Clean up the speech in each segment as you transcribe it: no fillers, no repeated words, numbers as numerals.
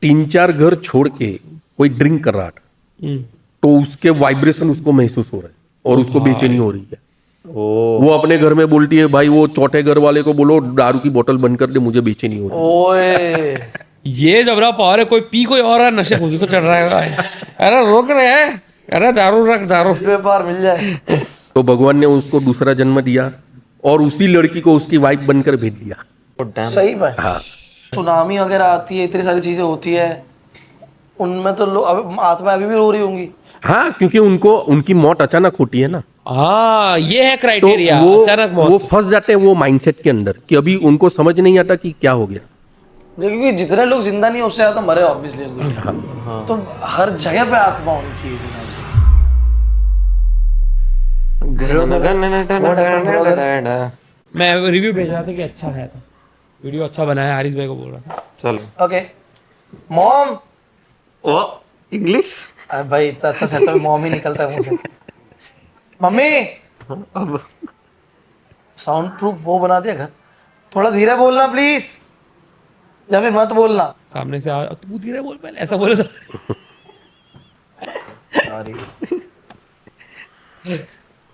3-4 घर छोड़ के कोई ड्रिंक कर रहा था तो उसके वाइब्रेशन उसको महसूस हो रहा है और उसको बेचैनी हो रही है। वो अपने घर में बोलती है भाई वो चौथे घर वाले को बोलो दारू की बोतल बंद कर दे, मुझे बेचैनी हो रही है। ओए ये जबरा पावर है, कोई पी कोई और है, नशे खुद को चढ़ रहा है भाई। अरे रोक रहे हैं, अरे दारू रख दारू। व्यापार मिल जाए। तो भगवान ने उसको दूसरा जन्म दिया और उसी लड़की को उसकी वाइफ बनकर भेज दिया। सही भाई। हाँ सुनामी वगैरह आती है, इतनी सारी चीजें होती है, उनमें तो आत्मा अभी भी रो रही होंगी। हाँ, क्योंकि उनको उनकी मौत अचानक होती है ना, हाँ ये है तो क्राइटेरिया, अचानक वो मौत। फंस जाते हैं वो माइंडसेट के अंदर कि अभी उनको समझ नहीं आता कि क्या हो गया। क्योंकि जितने लोग जिंदा नहीं उससे ज्यादा मरे ऑब्वियसली। तो हर जगह पे आत्मा होनी चाहिए इस हिसाब से। मैं रिव्यू भेज रहा था कि अच्छा है, वीडियो अच्छा बना है, हारिस भाई को बोल रहा था। चलो ओके मॉम। ओ इंग्लिश अरे भाई इतना अच्छा सेटअप, मॉम ही निकलता है मुझे। मम्मी अब साउंड प्रूफ वो बना दिया घर, थोड़ा धीरे बोलना प्लीज, या फिर मत बोलना। सामने से तू धीरे बोल, पहले ऐसा बोले था। सॉरी।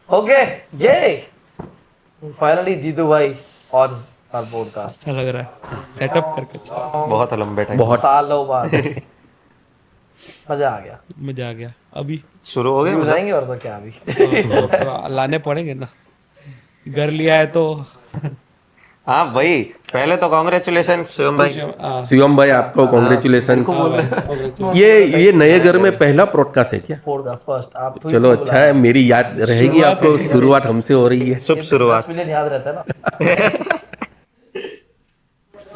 ओके ये फाइनली जीतू भाई ऑन आवर पॉडकास्ट। अच्छा लग रहा है सेटअप करके, अच्छा बहुत लंबे टाइम बहुत सालों बाद मजा आ गया। मजा आ गया। अभी शुरू हो व्यूज गया। आएंगे और तो क्या अभी। तो लाने पड़ेंगे ना, घर लिया है तो। हाँ भाई पहले तो कांग्रेचुलेशन शिवम भाई। शिवम भाई आपको कॉन्ग्रेचुलेसन। ये नए घर में पहला ब्रॉडकास्ट है क्या? पॉडकास्ट फर्स्ट आप तो चलो अच्छा है, मेरी याद रहेगी आपको, शुरुआत हमसे हो रही है। शुभ शुरुआत। 10 मिलियन याद रहता है ना।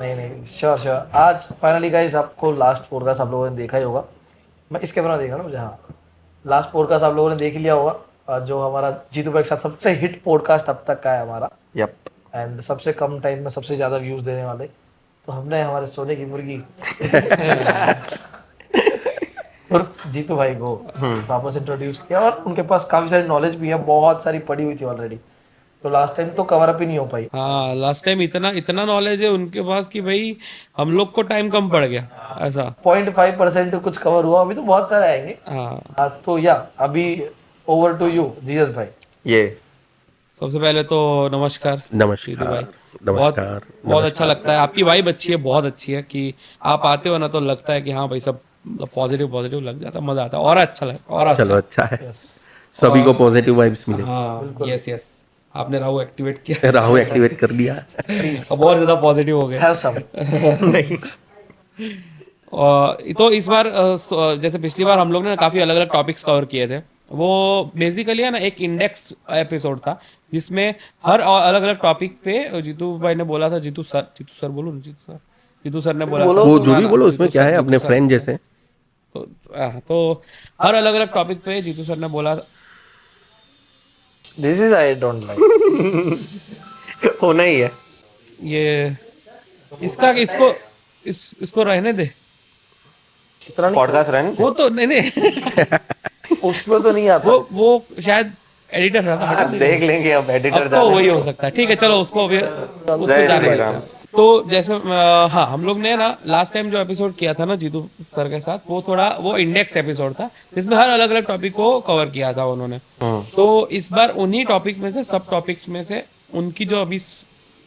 नहीं श्योर श्योर। आज फाइनली गाइस आपको लास्ट पॉडकास्ट आप लोगों ने देखा ही होगा, मैं इस कैमरा में देखा ना मुझे। हाँ लास्ट पॉडकास्ट आप लोगों ने देख लिया होगा, जो हमारा जीतू भाई के साथ सबसे हिट पॉडकास्ट अब तक का है हमारा, यप एंड सबसे कम टाइम में सबसे ज्यादा व्यूज देने वाले। तो हमने हमारे सोने की मुर्गी उर्फ जीतू भाई को वापस इंट्रोड्यूस किया, और उनके पास काफी सारी नॉलेज भी है, बहुत सारी पड़ी हुई थी ऑलरेडी, तो लास्ट टाइम तो कवर अप ही नहीं हो पाई। हाँ लास्ट टाइम इतना नॉलेज है उनके पास कि भाई हम लोग को टाइम कम पड़ गया ऐसा। 0.5% कुछ कवर हुआ, अभी तो बहुत सारे आएंगे। हाँ तो या अभी ओवर टू यू जीएस भाई। ये सबसे पहले तो नमस्कार जीतू नमस्कार भाई। बहुत नमस्कार। बहुत अच्छा लगता है, आपकी वाइब अच्छी है, बहुत अच्छी है कि आप आते हो ना तो लगता है कि हाँ भाई सब पॉजिटिव लग जाता है, मजा आता है और अच्छा लगता है और चलो अच्छा। अच्छा है, सभी को पॉजिटिव वाइब्स मिले। हाँ यस आपने राहु एक्टिवेट किया। राहु एक्टिवेट कर लिया। अब बहुत ज्यादा पॉजिटिव हो गए। Have some. तो इस बार जैसे पिछली बार हम लोग ने काफी अलग अलग टॉपिक्स कवर किए थे, वो बेसिकली है ना एक इंडेक्स एपिसोड था जिसमें हर अलग अलग टॉपिक पे जीतू भाई ने बोला था, जीतू सर बोलो ना, जीतू सर ने बोला था, वो जो भी बोलो जीतू उसमें क्या सर, है, अपने जीतू सर। फ्रेंड जैसे। तो हर अलग अलग टॉपिक पे जीतू सर ने बोला this is I don't like. होना ही है। ये इसको रहने दे, इतना नहीं, पॉडकास्ट रहने वो तो नहीं उसमें तो नहीं आता। वो शायद एडिटर रहा था, अब देख लेंगे, अब एडिटर अब तो वही हो सकता है। ठीक है चलो उसको जय जाने श्री देते राम। हैं। तो जैसे हाँ हम लोग ने ना लास्ट टाइम जो एपिसोड किया था ना जीतू सर के साथ, वो इंडेक्स एपिसोड था जिसमें हर अलग अलग टॉपिक को कवर किया था उन्होंने। तो इस बार उन्हीं टॉपिक में से, सब टॉपिक्स में से उनकी जो अभी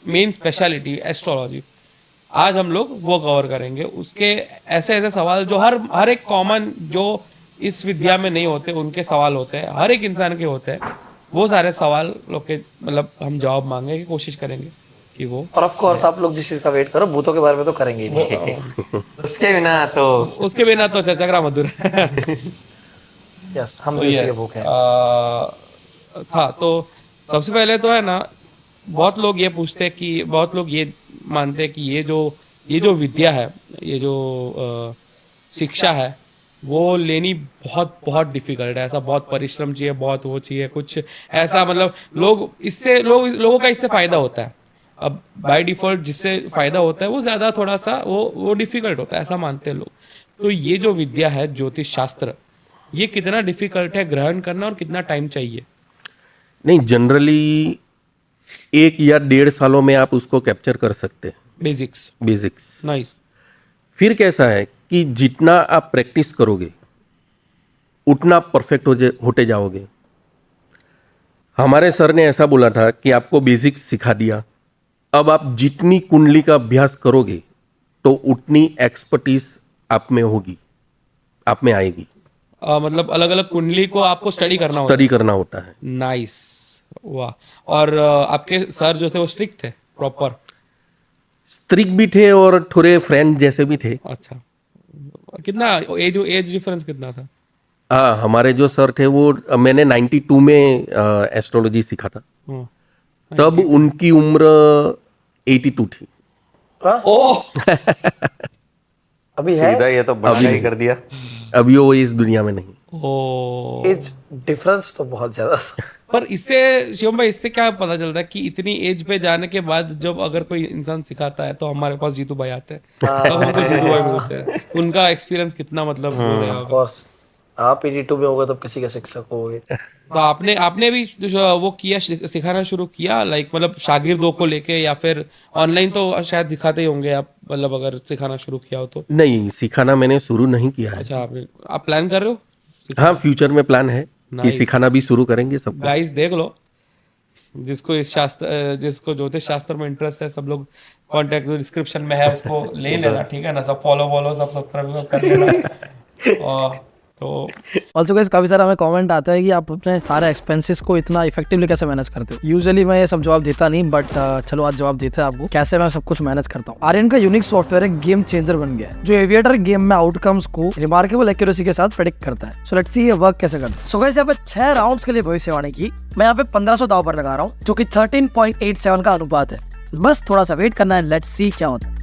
मेन स्पेशलिटी एस्ट्रोलॉजी, आज हम लोग वो कवर करेंगे। उसके ऐसे ऐसे सवाल जो हर एक कॉमन जो इस विद्या में नहीं होते, उनके सवाल होते हैं, हर एक इंसान के होते हैं, वो सारे सवाल लोग के मतलब हम जवाब मांगने की कोशिश करेंगे कि वो। और ऑफ कोर्स आप लोग जिस चीज का वेट करो, भूतों के बारे में तो करेंगे ही नहीं। उसके बिना तो उसके बिना तो चर्चा करा मधुर है। यस हम तो भी उसी yes, के भूखे हैं। हाँ तो सबसे पहले तो है ना, बहुत लोग ये पूछते हैं कि बहुत लोग ये मानते हैं कि ये जो विद्या है, ये जो शिक्षा है, वो लेनी बहुत बहुत डिफिकल्ट है। ऐसा बहुत परिश्रम चाहिए, बहुत वो चाहिए, कुछ ऐसा मतलब लोगों का इससे फायदा होता है। अब बाय डिफॉल्ट जिससे फायदा होता है वो ज्यादा थोड़ा सा वो डिफिकल्ट होता है, ऐसा मानते हैं लोग। तो ये जो विद्या है ज्योतिष शास्त्र, ये कितना डिफिकल्ट है ग्रहण करना और कितना टाइम चाहिए? नहीं, जनरली 1 या 1.5 सालों में आप उसको कैप्चर कर सकते हैं, बेसिक्स। बेसिक्स। नाइस। फिर कैसा है कि जितना आप प्रैक्टिस करोगे उतना परफेक्ट होते जाओगे। हमारे सर ने ऐसा बोला था कि आपको बेसिक सिखा दिया, अब आप जितनी कुंडली का अभ्यास करोगे तो उतनी एक्सपर्टीज आप में होगी, आप में आएगी। मतलब अलग अलग कुंडली को आपको स्टडी करना होता स्टडी करना होता है। है। नाइस, वाह। और आपके सर जो थे वो स्ट्रिक्ट थे प्रॉपर? स्ट्रिक्ट भी थे और थोड़े फ्रेंड जैसे भी थे। अच्छा, कितना एज डिफरेंस कितना था? हाँ, हमारे जो सर थे वो मैंने 92 में एस्ट्रोलॉजी सीखा था, हाँ। तब उनकी उम्र 82 थी। हाँ? ओह, अभी है सीधा ये तो बड़ा ही कर दिया। अभी वो इस दुनिया में नहीं। ओह। एज डिफरेंस तो बहुत ज्यादा था। पर इससे शिवम भाई, इससे क्या पता चलता है कि इतनी एज पे जाने के बाद जब अगर कोई इंसान सिखाता है तो हमारे पास जीतू भाई आते हैं, तब हमको जीतू भाई मिलते हैं। उनका एक्सपीरियंस कितना मतलब वो रहा ऑफ होगा। कोर्स आप 82 में होगे तब किसी के शिक्षक होगे। तो आपने भी जो वो किया, सिखाना शुरू किया, लाइक मतलब शागिर्दों को लेके, या फिर ऑनलाइन तो शायद दिखाते ही होंगे आप, मतलब अगर सिखाना शुरू किया हो तो? नहीं, सिखाना मैंने शुरू नहीं किया है। अच्छा, आप प्लान कर रहे हो? हाँ, फ्यूचर में प्लान है कि Nice. सिखाना भी शुरू करेंगे सबको। गाइस देख लो, जिसको ज्योतिष शास्त्र में इंटरेस्ट है, सब लोग कांटेक्ट जो डिस्क्रिप्शन में है उसको ले लेना, ठीक है ना? सब फॉलो सब सब्सक्राइब कर लेना। और तो ऑल्सो गाइस काफी सारा हमें कमेंट आता है कि आप अपने सारे एक्सपेंसेस को इतना इफेक्टिवली कैसे मैनेज करते हो। यूजुअली मैं ये सब जवाब देता नहीं, बट चलो आज जवाब देते हैं आपको कैसे मैं सब कुछ मैनेज करता हूँ। आर्यन का यूनिक सॉफ्टवेयर एक गेम चेंजर बन गया है जो एविएटर गेम में आउटकम्स को रिमार्केबल एक्यूरेसी के साथ प्रेडिक्ट करता है। सो लेट्स सी ये वर्क कैसे करता है। सो गाइस यहाँ पे 6 राउंड्स के लिए भविष्यवाणी की मैं यहाँ पे 1500 दाव पर लगा रहा हूँ, जो कि 13.87 का अनुपात है। बस थोड़ा सा वेट करना है, लेट्स सी क्या होता है।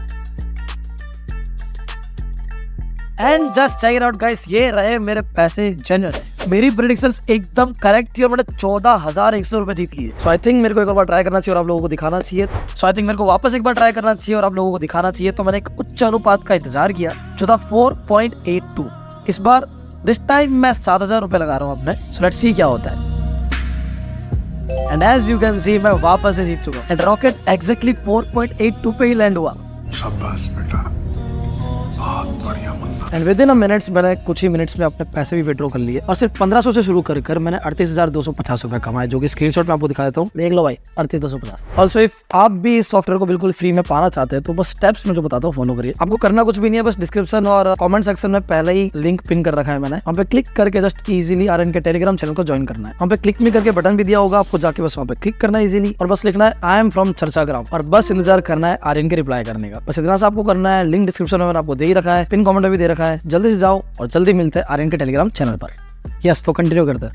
And just check it out guys, ये रहे मेरे पैसे जेन्युइन है। मेरी प्रेडिक्शंस एकदम करेक्ट थी और मैंने 14,100 रुपए जीत लिए। सो आई थिंक मेरे को एक बार ट्राई करना चाहिए और आप लोगों को दिखाना चाहिए। सो आई थिंक मेरे को वापस एक बार ट्राई करना चाहिए और आप लोगों को दिखाना चाहिए। तो मैंने एक उच्च अनुपात का इंतजार किया जो था 4.82। इस बार दिस टाइम मैं 7,000 रुपए लगा रहा हूँ अपने। सो लेट्स सी क्या होता है। And as you can see मैं वापस से जीत चुका हूँ। एंड रॉकेट एग्जैक्टली 4.82 पे ही लैंड हुआ। शाबाश बेटा, बहुत बढ़िया Munna. And with in a minutes मैंने कुछ ही मिनट्स में अपने पैसे भी विड्रॉ कर लिए और सिर्फ 1500 से शुरू कर मैंने 38,250 रुपए कमाए, जो कि स्क्रीनशॉट में आपको दिखा देता हूँ। देख लो भाई, 38,250। ऑल्सो इफ आप भी इस सॉफ्टवेयर को बिल्कुल फ्री में पाना चाहते हैं तो बस स्टेप्स में जो बताता हूँ फॉलो करिए। आपको करना कुछ भी नहीं है, बस डिस्क्रिप्शन और कमेंट सेक्शन में पहले ही लिंक पिन कर रखा है मैंने। वहाँ पे क्लिक करके जस्ट इजीली आर्यन के टेलीग्राम चैनल को ज्वाइन करना है। वहाँ पे क्लिक में करके बटन भी दिया होगा, आपको जाके बस वहाँ पे क्लिक करना है इजीली और बस लिखना है आई एम फ्रॉम चर्चाग्राम और बस इंतजार करना है आर्यन के रिप्लाई करने का। बस इतना सा आपको करना है। लिंक डिस्क्रिप्शन में मैंने आपको दे ही रखा है, पिन कमेंट में भी दे रखा है। जल्दी से जाओ और जल्दी मिलते हैं आर्यन के टेलीग्राम चैनल पर। यस, तो कंटिन्यू करते हैं।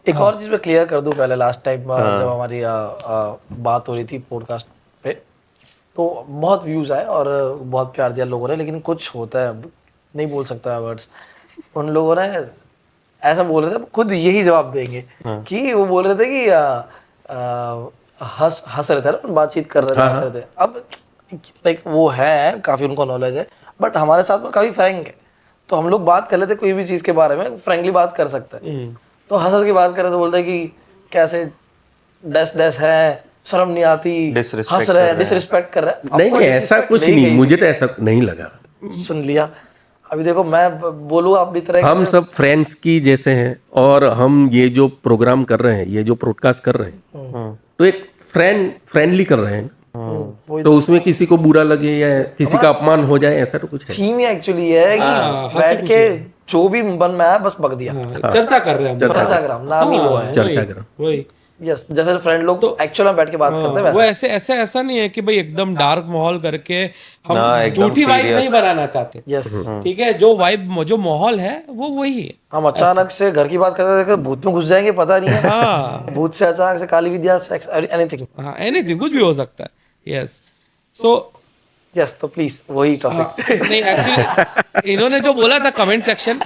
एक और चीज मैं क्लियर कर दूं पहले। लास्ट टाइम जब हमारी बात हो रही थी पॉडकास्ट पे तो बहुत व्यूज आए और बहुत प्यार दिया लोगों ने, लेकिन कुछ होता है नहीं बोल सकता है वर्ड्स। उन लोगों ने ऐसा बोल रहे थे, खुद यही जवाब देंगे कि वो बोल रहे थे कि हंस रहे थे ना, बातचीत कर रहे थे, हंस रहे थे। अब लाइक वो है काफी, उनको नॉलेज है, बट हमारे साथ में काफी फ्रैंक है। तो हम लोग बात कर लेते कोई भी चीज के बारे में, फ्रैंकली बात कर सकते हैं। तो हंस की बात करें तो बोलते हैं कि कैसे डैश है, शर्म नहीं आती, हंस रहे हैं, डिसरिस्पेक्ट कर रहे हैं। नहीं, ऐसा कुछ नहीं, मुझे तो ऐसा नहीं लगा। सुन लिया। अभी देखो मैं बोलूँ आप भी तरह हम सब फ्रेंड्स की जैसे हैं और हम ये जो प्रोग्राम कर रहे हैं, ये जो ब्रॉडकास्ट कर रहे हैं, तो एक फ्रेंडली कर रहे हैं। तो उसमें किसी को बुरा लगे या किसी का अपमान हो जाए, ऐसा तो कुछ है। थीम ही एक्चुअली है कि बैठ के जो भी मन में आया बस बक दिया। चर्चा कर रहे हैं हम। चर्चाग्राम नाम ही वो है। चर्चाग्राम, वही। यस, जैसे फ्रेंड लोग तो एक्चुअल में बैठ के बात करते हैं वो वैसे। ऐसा नहीं है कि भाई एकदम डार्क माहौल करके हम एकदम झूठी वाइब serious। नहीं बनाना चाहते। यस, ठीक है, जो वाइब जो माहौल है वो वही है। हम अचानक से घर की बात करते भूत में घुस जाएंगे, पता नहीं है। हाँ भूत से अचानक से काली विद्या, सेक्स, एनीथिंग। हाँ, एनीथिंग, कुछ भी हो सकता है। यस, सो यस, तो प्लीज वही टॉपिक। नहीं, एक्चुअली इन्होंने जो बोला था कमेंट सेक्शन,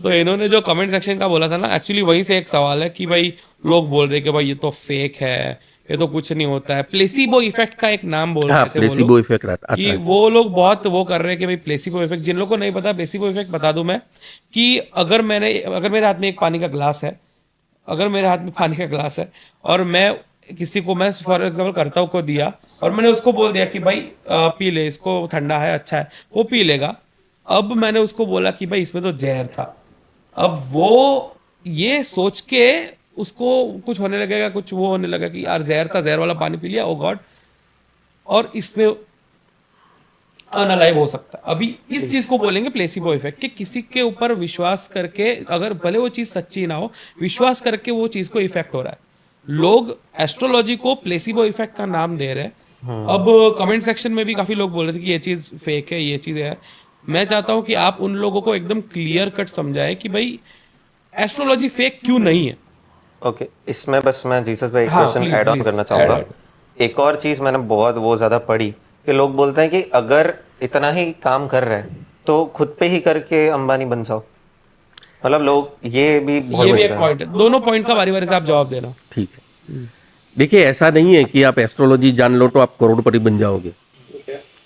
तो इन्होंने जो कमेंट सेक्शन का बोला था ना, एक्चुअली वहीं से एक सवाल है कि भाई लोग बोल रहे कि भाई ये तो फेक है, ये तो कुछ नहीं होता है। प्लेसिबो इफेक्ट का एक नाम बोल रहे थे वो प्लेसिबो लोग, इफेक्ट आता कि है। वो लोग बहुत वो कर रहे हैं कि भाई प्लेसिबो इफेक्ट। जिन लोगों को नहीं पता, प्लेसिबो इफेक्ट बता दूं मैं कि अगर मेरे हाथ में एक पानी का ग्लास है, अगर मेरे हाथ में पानी का ग्लास है और मैं किसी को, मैं फॉर एग्जाम्पल करता हूँ को दिया और मैंने उसको बोल दिया कि भाई पी ले, इसको ठंडा है, अच्छा है, वो पी लेगा। अब मैंने उसको बोला कि भाई इसमें तो जहर था, अब वो ये सोच के उसको कुछ होने लगेगा, कुछ वो होने लगा कि यार जहर था, जहर वाला पानी पी लिया, ओ गॉड, और इसमें अनअलाइव हो सकता है। अभी इस चीज को बोलेंगे प्लेसिबो इफेक्ट, कि किसी के ऊपर विश्वास करके, अगर भले वो चीज सच्ची ना हो, विश्वास करके वो चीज को इफेक्ट हो रहा है। लोग एस्ट्रोलॉजी को प्लेसिबो इफेक्ट का नाम दे रहे हैं। अब कमेंट सेक्शन में भी काफी लोग बोल रहे थे कि ये चीज फेक है, ये चीज है। मैं चाहता हूं कि आप उन लोगों को एकदम क्लियर कट समझाएं कि भाई एस्ट्रोलॉजी फेक क्यों नहीं है। ओके, इसमें बस मैं जीसस भाई एक हाँ, question please, add on please, करना चाहूंगा। add एक और चीज मैंने बहुत वो ज्यादा पढ़ी कि लोग बोलते हैं कि अगर इतना ही काम कर रहे हैं तो खुद पे ही करके अंबानी बन जाओ। मतलब लोग ये भी बहुत ये भी बोलते एक हैं। पॉइंट है, दोनों पॉइंट का बारी बारी से आप जवाब देना। ठीक है, देखिए ऐसा नहीं है कि आप एस्ट्रोलॉजी जान लो तो आप करोड़पति बन जाओगे।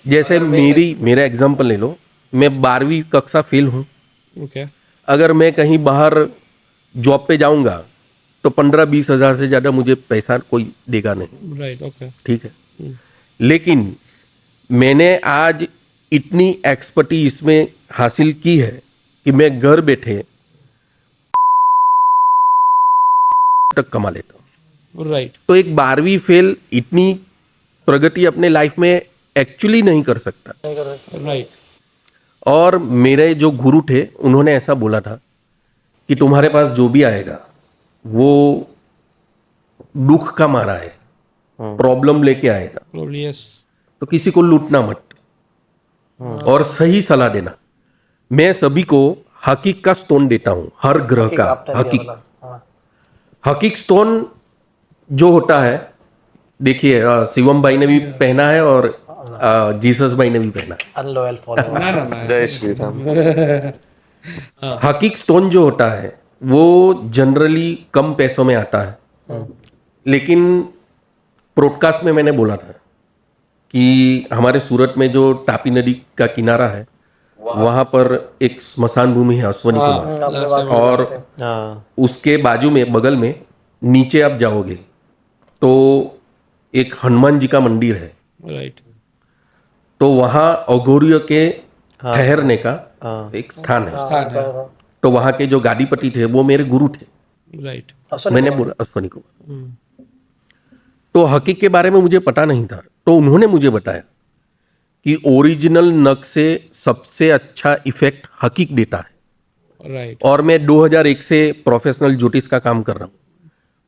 जैसे मेरा एग्जांपल ले लो, मैं 12वीं कक्षा फेल हूँ। ओके, अगर मैं कहीं बाहर जॉब पे जाऊंगा तो 15-20 हजार से ज्यादा मुझे पैसा कोई देगा नहीं, राइट, ओके, ठीक है। लेकिन मैंने आज इतनी एक्सपर्टी इसमें हासिल की है कि मैं घर बैठे तक कमा लेता हूँ। राइट, तो एक 12वीं फेल इतनी प्रगति अपने लाइफ में एक्चुअली नहीं कर सकता। राइट, और मेरे जो गुरु थे उन्होंने ऐसा बोला था कि तुम्हारे पास जो भी आएगा वो दुख का मारा है, प्रॉब्लम लेके आएगा, प्रोबब्ली यस। तो किसी को लूटना मत और सही सलाह देना। मैं सभी को हकीक का स्टोन देता हूं, हर ग्रह का हकीक। हकीक स्टोन जो होता है, देखिए शिवम भाई ने भी पहना है और जीसस भाई ने भी पहना है। अनलॉयल फॉलोअर। ना ना ना, जय श्री राम। हकीक स्टोन जो होता है वो जनरली कम पैसों में आता है, लेकिन प्रोडकास्ट में मैंने बोला था कि हमारे सूरत में जो तापी नदी का किनारा है वहां पर एक स्मशान भूमि है, अश्वनी कुमार, और हाँ, उसके बाजू में बगल में नीचे आप जाओगे तो एक हनुमान जी का मंदिर है। राइट, तो वहां अघोरियों के ठहरने का एक स्थान है। स्थान है, तो वहां के जो गादीपति थे वो मेरे गुरु थे। राइट, मैंने बोला अश्वनी कुमार। तो हकीक के बारे में मुझे पता नहीं था, तो उन्होंने मुझे बताया कि ओरिजिनल नग से सबसे अच्छा इफेक्ट हकीक देता है। राइट, और मैं 2001 से प्रोफेशनल ज्योतिष का काम कर रहा हूँ।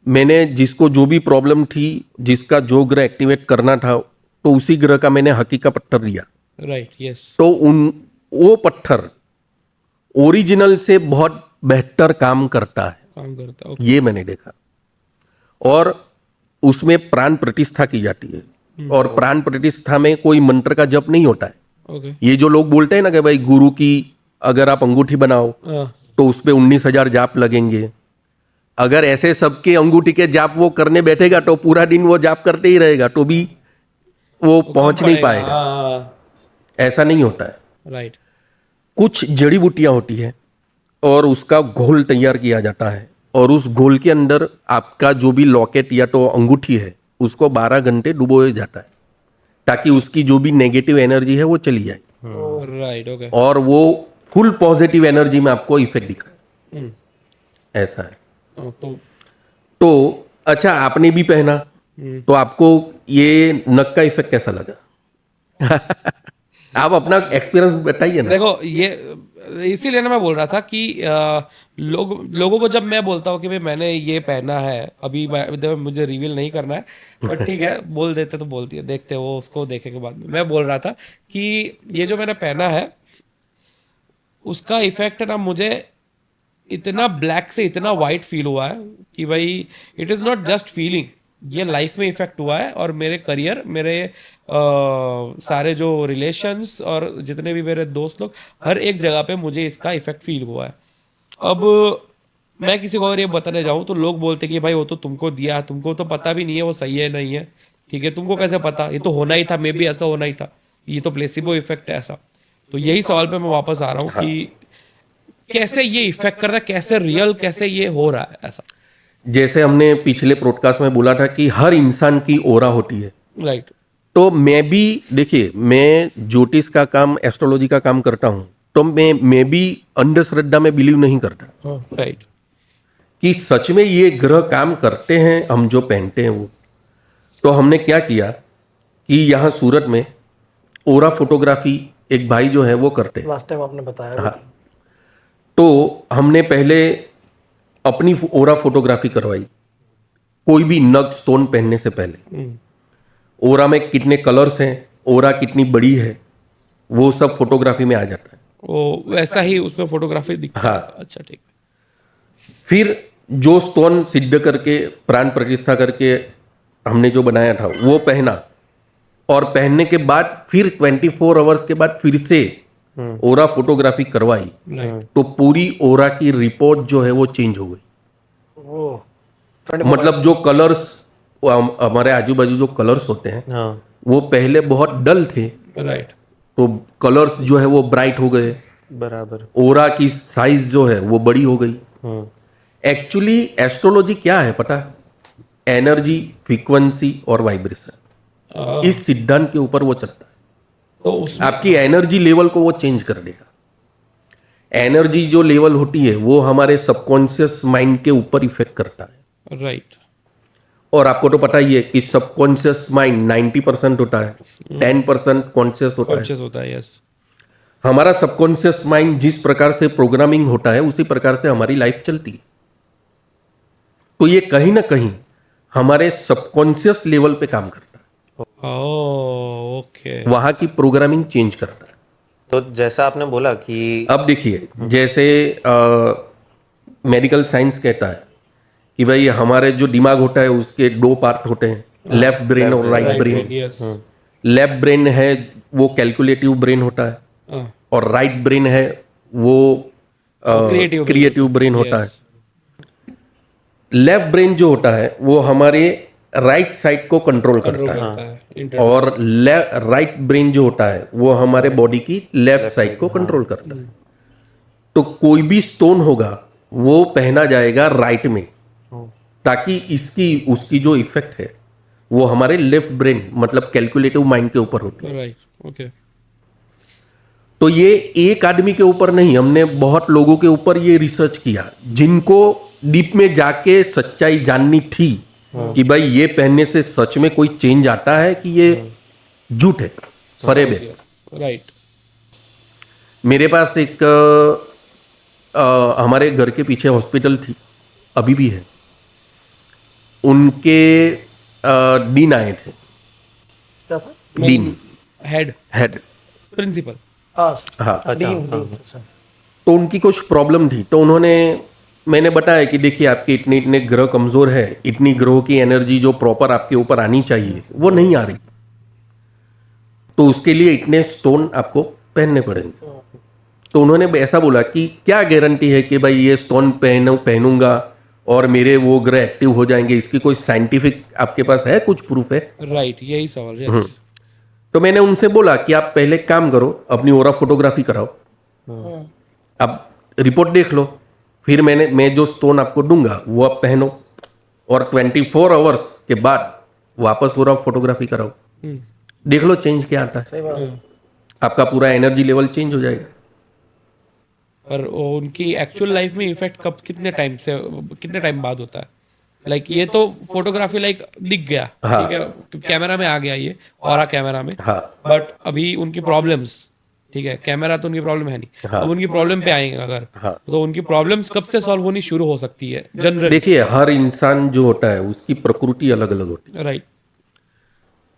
मैंने जिसको जो भी प्रॉब्लम थी, जिसका जो ग्रह एक्टिवेट करना था, तो उसी ग्रह का मैंने हकीक का पत्थर दिया। राइट, यस, तो वो पत्थर ओरिजिनल से बहुत बेहतर काम करता है, काम करता है। ये मैंने देखा। और उसमें प्राण प्रतिष्ठा की जाती है, और प्राण प्रतिष्ठा में कोई मंत्र का जप नहीं होता है। ओके, ये जो लोग बोलते हैं ना कि भाई गुरु की अगर आप अंगूठी बनाओ तो उस पे 19,000 जाप लगेंगे, अगर ऐसे सबके अंगूठी के जाप वो करने बैठेगा तो पूरा दिन वो जाप करते ही रहेगा तो भी वो पहुंच नहीं पाएगा। ऐसा नहीं होता है। राइट, कुछ जड़ी बूटियां होती है और उसका घोल तैयार किया जाता है, और उस घोल के अंदर आपका जो भी लॉकेट या तो अंगूठी है उसको 12 घंटे डुबोया जाता है ताकि उसकी जो भी नेगेटिव एनर्जी है वो चली जाए राइट, ओके, और वो फुल पॉजिटिव एनर्जी में आपको इफेक्ट दिखाए। ऐसा है। तो अच्छा, आपने भी पहना तो आपको ये नग का इफेक्ट कैसा लगा? आप अपना एक्सपीरियंस बताइए ना। देखो ये इसीलिए ना मैं बोल रहा था कि लोगों को जब मैं बोलता हूँ कि भाई मैंने ये पहना है, अभी मुझे रिवील नहीं करना है, बट ठीक है बोल देते तो बोलती है, देखते वो उसको देखे के बाद मैं बोल रहा था कि ये जो मैंने पहना है उसका इफेक्ट ना मुझे इतना ब्लैक से इतना वाइट फील हुआ है कि भाई it is not just feeling, ये लाइफ में इफेक्ट हुआ है। और मेरे करियर, मेरे सारे जो रिलेशंस और जितने भी मेरे दोस्त लोग, हर एक जगह पे मुझे इसका इफेक्ट फील हुआ है। अब मैं किसी को अगर ये बताने जाऊँ तो लोग बोलते कि भाई वो तो तुमको दिया, तुमको तो पता भी नहीं है वो सही है नहीं है, ठीक है तुमको कैसे पता, ये तो होना ही था, मे बी ऐसा होना ही था, ये तो प्लेसिबो इफेक्ट है ऐसा। तो यही सवाल पे मैं वापस आ रहा हूँ कि कैसे ये इफेक्ट कर रहा है, कैसे रियल, कैसे ये हो रहा है ऐसा। जैसे हमने पिछले पॉडकास्ट में बोला था कि हर इंसान की ओरा होती है, राइट तो मैं भी देखिए, मैं ज्योतिष का काम, एस्ट्रोलॉजी का काम करता हूं, तो मैं भी अंधश्रद्धा में बिलीव नहीं करता राइट कि सच में ये ग्रह काम करते हैं, हम जो पहनते हैं वो। तो हमने क्या किया कि यहाँ सूरत में ओरा फोटोग्राफी एक भाई जो है वो करते हैं। लास्ट टाइम आपने बताया हाँ, तो हमने पहले अपनी ओरा फोटोग्राफी करवाई, कोई भी नग स्टोन पहनने से पहले। ओरा में कितने कलर्स हैं, ओरा कितनी बड़ी है, वो सब फोटोग्राफी में आ जाता है। वो वैसा ही उसमें फोटोग्राफी दिखता हाँ। है। अच्छा ठीक फिर जो स्टोन सिद्ध करके, प्राण प्रतिष्ठा करके हमने जो बनाया था वो पहना, और पहनने के बाद फिर 24 आवर्स के बाद फिर से ओरा फोटोग्राफी करवाई, तो पूरी ओरा की रिपोर्ट जो है वो चेंज हो गई। वो मतलब जो कलर्स, हमारे आजू बाजू जो कलर्स होते हैं हाँ वो पहले बहुत डल थे, राइट तो कलर्स जो है वो ब्राइट हो गए, बराबर। ओरा की साइज जो है वो बड़ी हो गई। हम्म एक्चुअली एस्ट्रोलॉजी क्या है पता है? एनर्जी, फ्रीक्वेंसी और वाइब्रेशन, इस सिद्धांत के ऊपर वो चलता है। तो उस आपकी एनर्जी लेवल को वो चेंज कर देगा। एनर्जी जो लेवल होती है वो हमारे सबकॉन्शियस माइंड के ऊपर इफेक्ट करता है, राइट और आपको तो पता ही है कि सबकॉन्शियस माइंड 90% होता है, 10% कॉन्शियस होता है। कॉन्शियस होता है यस हमारा सबकॉन्शियस माइंड जिस प्रकार से प्रोग्रामिंग होता है उसी प्रकार से हमारी लाइफ चलती है। तो ये कहीं ना कहीं हमारे सबकॉन्शियस लेवल पे काम करता है, ओके वहां की प्रोग्रामिंग चेंज करता है। तो जैसा आपने बोला कि अब देखिए, जैसे मेडिकल साइंस कहता है कि भाई हमारे जो दिमाग होता है उसके 2 पार्ट होते हैं, लेफ्ट ब्रेन और right brain. Yes left brain है वो कैलकुलेटिव ब्रेन होता है, और राइट ब्रेन है वो creative क्रिएटिव ब्रेन होता है। लेफ्ट ब्रेन जो होता है वो हमारे राइट साइड को कंट्रोल करता है, और राइट ब्रेन जो होता है वो हमारे बॉडी की लेफ्ट साइड को कंट्रोल करता है। तो कोई भी स्टोन होगा वो पहना जाएगा राइट में, ताकि इसकी उसकी जो इफेक्ट है वो हमारे लेफ्ट ब्रेन मतलब कैलकुलेटिव माइंड के ऊपर होती है। राइट ओके तो ये एक आदमी के ऊपर नहीं, हमने बहुत लोगों के ऊपर ये रिसर्च किया जिनको डीप में जाके सच्चाई जाननी थी कि भाई ये पहनने से सच में कोई चेंज आता है कि ये झूठ है, फरेब है। राइट मेरे पास एक हमारे घर के पीछे हॉस्पिटल थी, अभी भी है, उनके डीन आए थे। क्या था? डीन हेड हेड प्रिंसिपल हाँ हाँ, डीन अच्छा तो उनकी कुछ प्रॉब्लम थी, तो उन्होंने, मैंने बताया कि देखिए आपके इतने इतने ग्रह कमजोर है, इतनी ग्रहों की एनर्जी जो प्रॉपर आपके ऊपर आनी चाहिए वो नहीं आ रही, तो उसके लिए इतने स्टोन आपको पहनने पड़ेंगे। तो उन्होंने ऐसा बोला कि क्या गारंटी है कि भाई ये स्टोन पहनूंगा और मेरे वो ग्रह एक्टिव हो जाएंगे, इसकी कोई साइंटिफिक आपके पास है, कुछ प्रूफ है? राइट यही सवाल यस तो मैंने उनसे बोला कि आप पहले काम करो, अपनी ओरा फोटोग्राफी कराओ, अब रिपोर्ट देख लो, फिर मैं जो स्टोन आपको दूंगा वो आप पहनो, और 24 आवर्स के बाद वापस ओरा फोटोग्राफी कराओ, देख लो चेंज क्या आता है। सही बात है। आपका पूरा एनर्जी लेवल चेंज हो जाएगा। पर उनकी एक्चुअल लाइफ में इफेक्ट कब कितने टाइम बाद होता है? लाइक ये तो फोटोग्राफी लाइक दिख गया हाँ। ठीक है, कैमरा में आ गया ये ऑरा कैमरा में, हाँ बट अभी उनकी प्रॉब्लम्स ठीक है, कैमरा तो उनकी प्रॉब्लम है नहीं, हाँ। अब उनकी प्रॉब्लम पे आएंगे अगर हाँ। तो उनकी प्रॉब्लम्स कब से सॉल्व होनी शुरू हो सकती है जनरल? देखिए, हर इंसान जो होता है उसकी प्रकृति अलग अलग होती है, राइट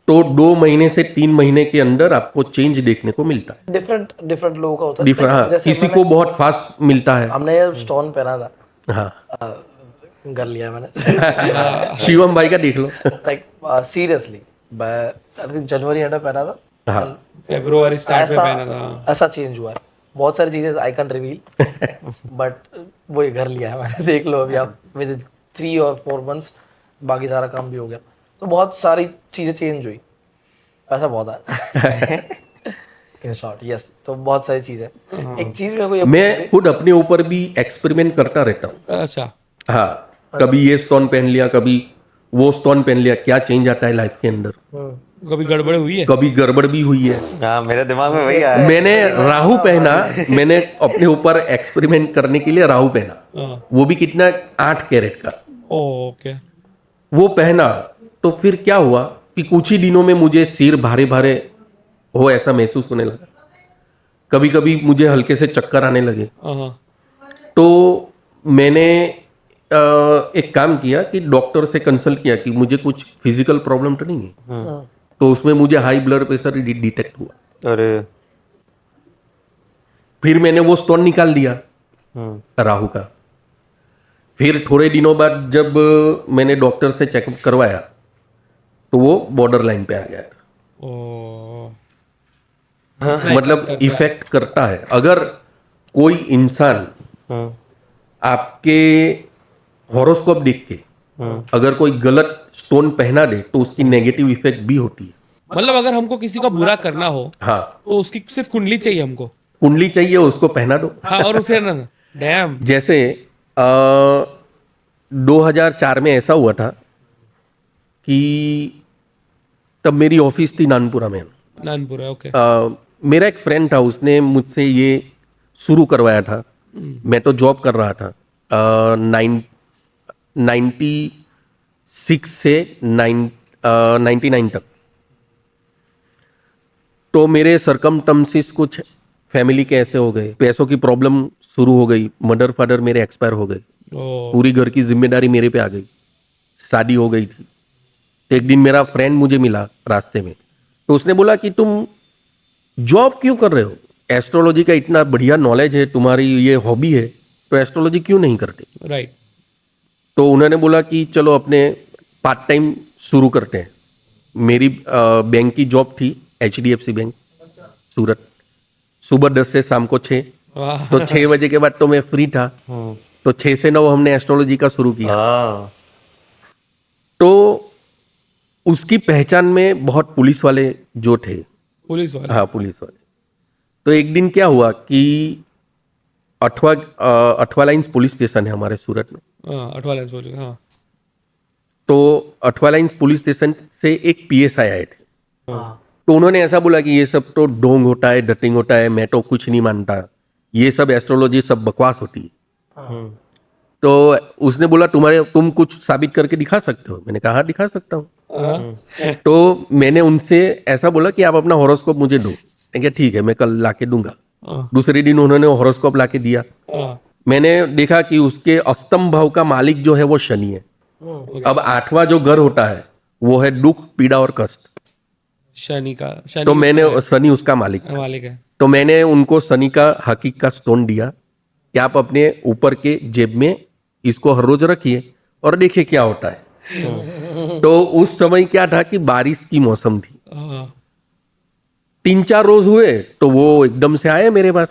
तो 2 महीने से 3 महीने के अंदर आपको चेंज देखने को मिलता है। डिफरेंट लोगों का होता है। डिफरेंट, हाँ, जैसे किसी को बहुत फास्ट मिलता है। हमने ये स्टोन पहना था, हाँ, कर लिया मैंने शिवम भाई का देख लो। लाइक सीरियसली आई थिंक जनवरी एंड में पहना था, हाँ, फरवरी स्टार्ट में पहना था। ऐसा चेंज हुआ है। बहुत सारी चीजें आई कैन रिवील बट वो ये घर लिया है मैंने, देख लो अभी आप, विद 3 और 4 मंथ्स बाकी सारा काम भी हो गया, तो बहुत सारी चीजें चेंज हुई, ऐसा बहुत है इन शॉर्ट यस। तो बहुत सारी चीजें, एक चीज मेरे को ये मैं खुद अपने ऊपर भी एक्सपेरिमेंट करता रहता हूँ। अच्छा हाँ, कभी ये स्टोन पहन लिया, कभी वो स्टोन पहन लिया, क्या चेंज आता है लाइफ के अंदर। कभी गड़बड़ हुई है? कभी गड़बड़ भी हुई है। हाँ, मेरे दिमाग में वही आया। मैंने राहु पहना, मैंने अपने ऊपर एक्सपेरिमेंट करने के लिए राहु पहना, हाँ। वो भी कितना 8 कैरेट का। ओके। वो पहना तो फिर क्या हुआ कि कुछ ही दिनों में मुझे सिर भारे भारे हो ऐसा महसूस होने लगा, कभी कभी मुझे हल्के से चक्कर आने लगे। हाँ। तो मैंने एक काम किया कि डॉक्टर से कंसल्ट किया कि मुझे कुछ फिजिकल प्रॉब्लम तो नहीं है। तो उसमें मुझे हाई ब्लड प्रेशर डिटेक्ट हुआ। अरे। फिर मैंने वो स्टोन निकाल दिया राहु का। फिर थोड़े दिनों बाद जब मैंने डॉक्टर से चेकअप करवाया तो वो बॉर्डर लाइन पे आ गया था। ओ। मतलब इफेक्ट करता है। अगर कोई इंसान आपके हॉरोस्कोप देख के अगर कोई गलत स्टोन पहना दे तो उसकी नेगेटिव इफेक्ट भी होती है। मतलब अगर हमको किसी को बुरा करना हो हाँ, तो उसकी सिर्फ कुंडली चाहिए हमको। कुंडली चाहिए, उसको पहना दो। हाँ, और फिर ना डैम। जैसे 2004 में ऐसा हुआ था कि तब मेरी ऑफिस थी नानपुरा में। नानपुर है। ओके। मेरा एक फ्रेंड था, उसने मुझसे ये शुरू करवाया था। मैं तो जॉब कर रहा था 96 से 99 तक। तो मेरे सरकमस्टेंसेस कुछ फैमिली के ऐसे हो गए, पैसों की प्रॉब्लम शुरू हो गई, मदर फादर मेरे एक्सपायर हो गए, ओ। पूरी घर की जिम्मेदारी मेरे पे आ गई, शादी हो गई थी। तो एक दिन मेरा फ्रेंड मुझे मिला रास्ते में, तो उसने बोला कि तुम जॉब क्यों कर रहे हो, एस्ट्रोलॉजी का इतना बढ़िया नॉलेज है, तुम्हारी ये हॉबी है, तो एस्ट्रोलॉजी क्यों नहीं करते। राइट। तो उन्होंने बोला कि चलो अपने पार्ट टाइम शुरू करते हैं। मेरी बैंक की जॉब थी, HDFC बैंक सूरत, सुबह 10 से शाम को 6। वाह। तो 6 बजे के बाद तो मैं फ्री था, तो 6 से 9 हमने एस्ट्रोलॉजी का शुरू किया। तो उसकी पहचान में बहुत पुलिस वाले जो थे, पुलिस वाले। हाँ पुलिस वाले। तो एक दिन क्या हुआ कि अठवा लाइन्स पुलिस स्टेशन है हमारे सूरत में। हाँ, 18 लाइन्स बोल। हाँ। तो अठवा लाइन्स पुलिस स्टेशन से एक PSI आए थे। तो उन्होंने ऐसा बोला कि ये सब तो ढोंग होता है, डटिंग होता है, मैं तो कुछ नहीं मानता, ये सब एस्ट्रोलॉजी सब बकवास होती है। तो उसने बोला तुम कुछ साबित करके दिखा सकते हो। मैंने कहा हाँ दिखा सकता हूँ। तो मैंने उनसे ऐसा बोला कि आप अपना हॉरोस्कोप मुझे दो। मैंने कहा ठीक है, मैं कल लाके दूंगा। दूसरे दिन उन्होंने हॉरोस्कोप लाके दिया। मैंने देखा कि उसके अष्टम भाव का मालिक जो है वो शनि है। अब 8वां जो घर होता है वो है दुख, पीड़ा और कष्ट। शनि का। तो मैंने शनि उसका मालिक है। मालिक है। तो मैंने उनको शनि का हकीक का स्टोन दिया कि आप अपने ऊपर के जेब में इसको हर रोज रखिए और देखिए क्या होता है। तो उस समय क्या था कि बारिश की मौसम थी। 3-4 रोज हुए तो वो एकदम से आए मेरे पास,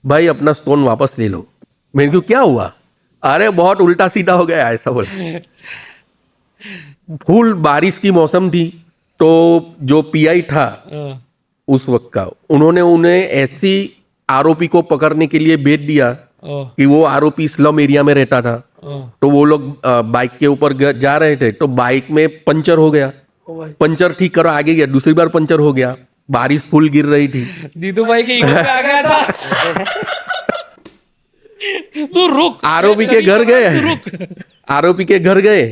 भाई अपना स्टोन वापस ले लो। मैंने कहा क्या हुआ, अरे बहुत उल्टा सीधा हो गया ऐसा बोला। फुल बारिश की मौसम थी। तो जो PI था उस वक्त का, उन्होंने उन्हें ऐसी आरोपी को पकड़ने के लिए भेज दिया कि वो आरोपी स्लम एरिया में रहता था। तो वो लोग बाइक के ऊपर जा रहे थे, तो बाइक में पंचर हो गया, पंचर ठीक करो आगे गया, दूसरी बार पंचर हो गया, बारिश फुल गिर रही थी। जीतू भाई के ईगो पे आ गया था। तू रुक। आरोपी के घर गए, आरोपी के घर गए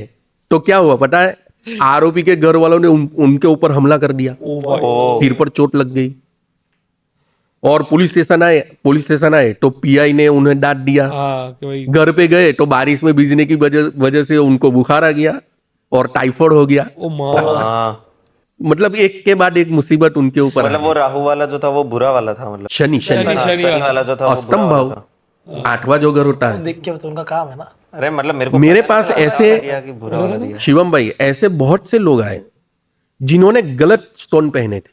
तो क्या हुआ पता है, आरोपी के घर वालों ने उनके ऊपर हमला कर दिया, सिर पर चोट लग गई। और पुलिस स्टेशन आए तो PI ने उन्हें डांट दिया। कि भाई घर पे गए तो बारिश में भीगने की वजह से उनको बुखार आ गया और टाइफाइड हो गया। ओ माँ। मतलब एक के बाद एक मुसीबत उनके ऊपर। मतलब वो राहु वाला जो था वो बुरा वाला था, मतलब शनि शनि वाला जो था वो बुरा अष्टम वाला भाव था। 8वां जो घर होता है। देख के तो उनका काम है ना। अरे मतलब मेरे को मेरे पास ऐसे कि बुरा वाला दिया। शिवम भाई ऐसे बहुत से लोग आए जिन्होंने गलत स्टोन पहने थे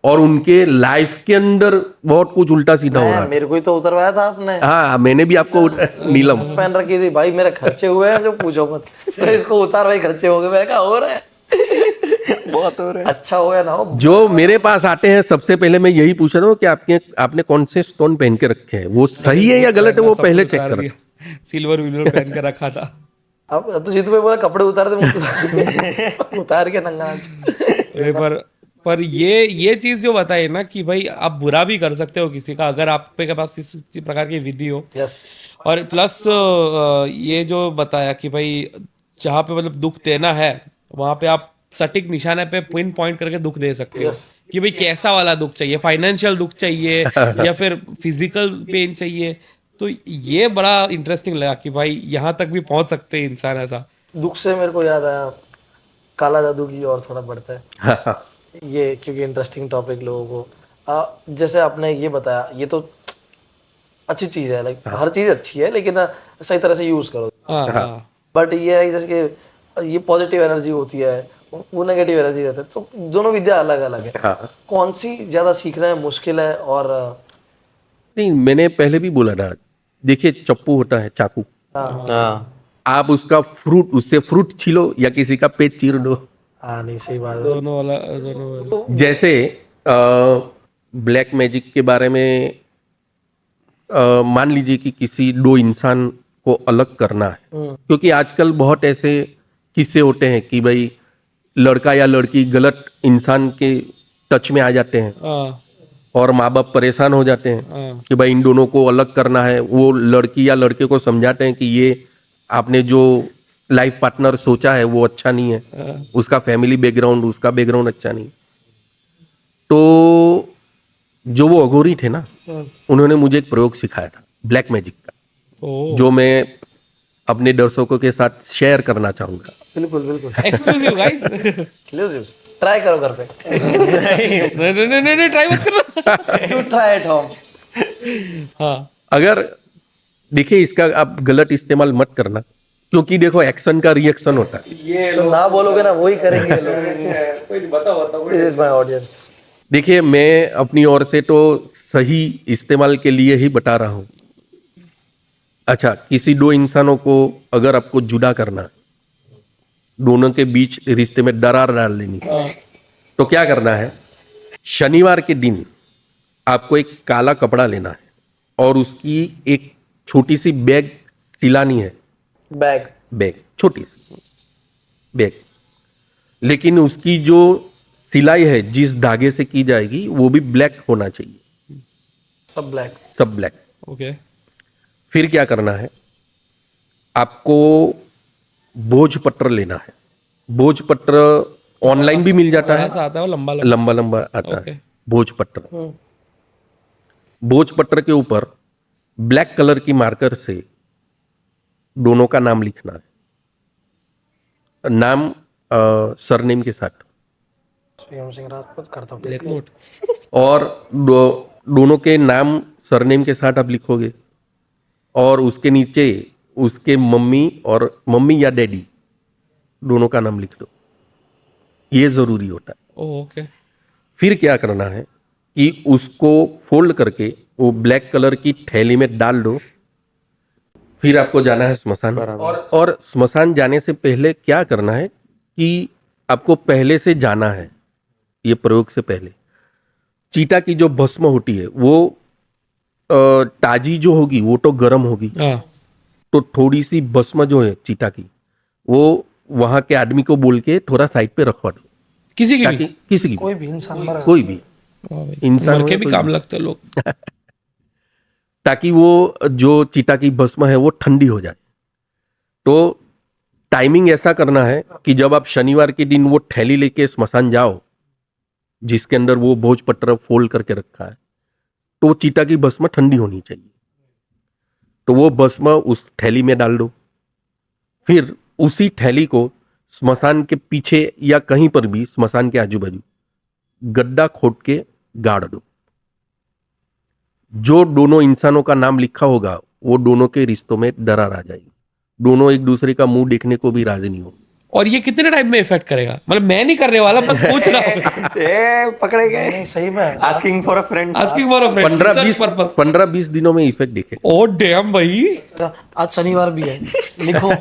और उनके लाइफ के अंदर बहुत कुछ उल्टा सीधा हो रहा है। मेरे को ही तो उतरवाया था आपने। हाँ मैंने भी आपको नीलम पहन रखी थी भाई, मेरे खर्चे हुए हैं जो पूछो मत। तो इसको उतार भाई, खर्चे हो गए। मैंने कहा हो रहा है, बहुत हो रहा है। अच्छा हो या ना हो। जो मेरे पास आते हैं सबसे पहले मैं यही पूछ रहा हूँ कि आपने कौन से स्टोन पहन के रखे हैं, वो सही है या गलत है, वो पहले चेक करो। सिल्वर विल्वर पहन के रखा था। अब तो जीतू भाई बोला कपड़े उतार दे, मुझे उतार के नंगा अरे पर ये चीज जो बताई ना कि भाई आप बुरा भी कर सकते हो किसी का अगर आप के पास इस प्रकार की विधि हो। यस और प्लस ये जो बताया कि भाई जहाँ पे मतलब दुख देना है वहां पे आप सटीक निशाने पे पिन पॉइंट करके दुख दे सकते हो कि भाई कैसा वाला दुख चाहिए, फाइनेंशियल दुख चाहिए या फिर फिजिकल पेन चाहिए। तो ये बड़ा इंटरेस्टिंग लगा कि भाई यहाँ तक भी पहुंच सकते हैं इंसान ऐसा। दुख से मेरे को याद आया काला जादू की और थोड़ा बढ़ता है ये, क्योंकि इंटरेस्टिंग टॉपिक लोगों को जैसे आपने ये बताया, ये तो अच्छी चीज है, लाइक हर चीज अच्छी है लेकिन सही तरह से यूज करो। हाँ। बट ये है जैसे कि ये पॉजिटिव एनर्जी होती है, वो नेगेटिव एनर्जी रहता है, तो दोनों विद्या अलग अलग है। हाँ। कौन सी ज्यादा सीखना है मुश्किल है? और नहीं, मैंने पहले भी बोला ना, देखिए चप्पू होता है, चाकू, हाँ आप उसका उससे फ्रूट छीलो या किसी का पेट चीर दो। हाँ नहीं सही बात है। दोनों जैसे ब्लैक मैजिक के बारे में मान लीजिए कि किसी दो इंसान को अलग करना है, क्योंकि आजकल बहुत ऐसे किस्से होते हैं कि भाई लड़का या लड़की गलत इंसान के टच में आ जाते हैं हाँ और माँ बाप परेशान हो जाते हैं कि भाई इन दोनों को अलग करना है। वो लड़की या लड़के को समझाते हैं कि ये आपने जो लाइफ पार्टनर सोचा है वो अच्छा नहीं है, उसका फैमिली बैकग्राउंड, उसका बैकग्राउंड अच्छा नहीं। तो जो वो अघोरी थे ना, उन्होंने मुझे एक प्रयोग सिखाया था ब्लैक मैजिक का, जो मैं अपने दर्शकों के साथ शेयर करना चाहूंगा। बिल्कुल बिल्कुल एक्सक्लूसिव गाइस। एक्सक्लूसिव ट्राई करो घर पे। नहीं ट्राई मत करना। You try at home. हाँ अगर देखिए इसका आप गलत इस्तेमाल मत करना, क्योंकि देखो एक्शन का रिएक्शन होता है। तो ना बोलोगे ना वही करेंगे लोग। This is my audience. देखिए मैं अपनी ओर से तो सही इस्तेमाल के लिए ही बता रहा हूं। अच्छा, किसी दो इंसानों को अगर आपको जुदा करना, दोनों के बीच रिश्ते में दरार डाल लेनी, तो क्या करना है? शनिवार के दिन आपको एक काला कपड़ा लेना है और उसकी एक छोटी सी बैग सिलानी है। बैग छोटी सी बैग, लेकिन उसकी जो सिलाई है जिस धागे से की जाएगी वो भी ब्लैक होना चाहिए, सब ब्लैक। सब ब्लैक। ओके। फिर क्या करना है? आपको भोजपत्र लेना है। भोजपत्र ऑनलाइन भी मिल जाता है, ऐसा आता है वो लंबा लंबा लंबा आता ओके। है भोजपत्र। भोजपत्र के ऊपर ब्लैक कलर की मार्कर से दोनों का नाम लिखना है, नाम सरनेम के साथ, श्रीराम सिंह राजपूत करता हूँ। Black note. और दोनों के नाम सरनेम के साथ आप लिखोगे और उसके नीचे उसके मम्मी या डैडी दोनों का नाम लिख दो। ये जरूरी होता है। ओके। फिर क्या करना है कि उसको फोल्ड करके वो ब्लैक कलर की थैली में डाल दो। फिर आपको जाना है स्मशान, और स्मशान जाने से पहले क्या करना है कि आपको पहले से जाना है, ये प्रयोग से पहले चीता की जो भस्म होती है वो ताजी जो होगी वो तो गर्म होगी, हाँ तो थोड़ी सी भस्म जो है चीता की वो वहां के आदमी को बोल के थोड़ा साइड पे रखवा दो, किसी की ताकि भी। किसी की कोई भी इंसान मर कोई भी वाह भाई, इंसान मर के हो या भी कोई काम भी। लगते हैं लोग। ताकि वो जो चीता की भस्म है वो ठंडी हो जाए। तो टाइमिंग ऐसा करना है कि जब आप शनिवार के दिन वो थैली लेके स्मशान जाओ जिसके अंदर वो भोजपत्र फोल्ड करके रखा है, तो वो चीता की भस्म ठंडी होनी चाहिए। तो वो भस्म उस थैली में डाल दो। फिर उसी थैली को स्मशान के पीछे या कहीं पर भी स्मशान के आजू बाजू गड्ढा खोद के गाड़ दो। जो दोनों इंसानों का नाम लिखा होगा वो दोनों के रिश्तों में दरार आ जाएगी, दोनों एक दूसरे का मुंह देखने को भी राजी नहीं होंगे। और ये कितने टाइम में इफेक्ट करेगा? मतलब मैं नहीं करने वाला, बस पूछ रहा हूँ। ए पकड़े गए। नहीं सही में asking for a friend. Asking for a friend, research purpose. 15-20 दिनों में इफेक्ट दिखे। ओ डैम भाई। आज शनिवार भी है। लिखो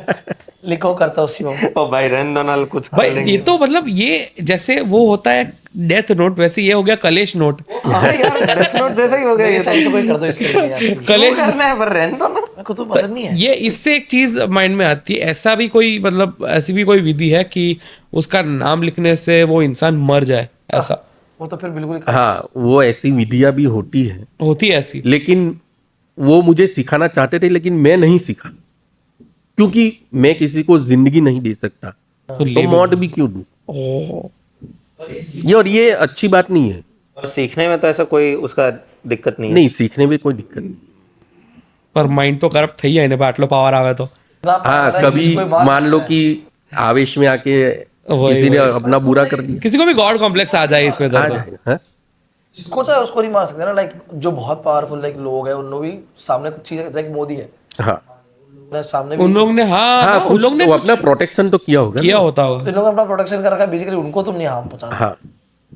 लिखो करता उसी में। ओ भाई रहने दो ना, कुछ भाई ये तो मतलब ये जैसे वो होता है डेथ नोट, वैसे ये हो गया कलेश नोट। हाँ यार, डेथ नोट जैसा ही हो गया ये मेरे साइड से कोई कर दो इसके लिए यार, तो। कलेश करना है पर रहने दो ना। मेरे को तो पसंद नहीं है। ये इससे एक चीज माइंड में आती है, ऐसा भी कोई मतलब ऐसी भी कोई विधि है कि उसका नाम लिखने से वो इंसान मर जाए, ऐसा वो तो फिर बिल्कुल ही हाँ, वो ऐसी विधियां भी होती है, होती है ऐसी? लेकिन वो मुझे सिखाना चाहते थे, लेकिन मैं नहीं सीखा, क्योंकि मैं किसी को जिंदगी नहीं दे सकता, तो मौत भी क्यों दूं? ओह, और ये अच्छी बात नहीं है। और सीखने में तो ऐसा कोई उसका दिक्कत नहीं है। नहीं, सीखने में कोई दिक्कत नहीं। पर माइंड तो करप्ट થઈ જાય ને આટલો પાવર આવે तो। हाँ, कभी मान लो कि आवेश में आके वही, किसी ने अपना बुरा कर दिया, किसी को भी गॉड कॉम्प्लेक्स आ जाए इसमें आ तो। जाएगा। हाँ? जिसको चाहे उसको नहीं मार सकते ना, लाइक जो बहुत पावरफुल लाइक लोग हैं, उन लोग भी सामने कुछ चीजें, लाइक मोदी है, हाँ, उन्हें सामने भी उन लोग ने हाँ, हाँ उन लोग ने वो अपना प्रोटेक्शन तो किया होगा किया ना। होता होगा। इन लोगों ने अपना प्रोटेक्शन कर रखा है, बेसिकली उनको तुम नहीं हार्म पहुंचा। हाँ,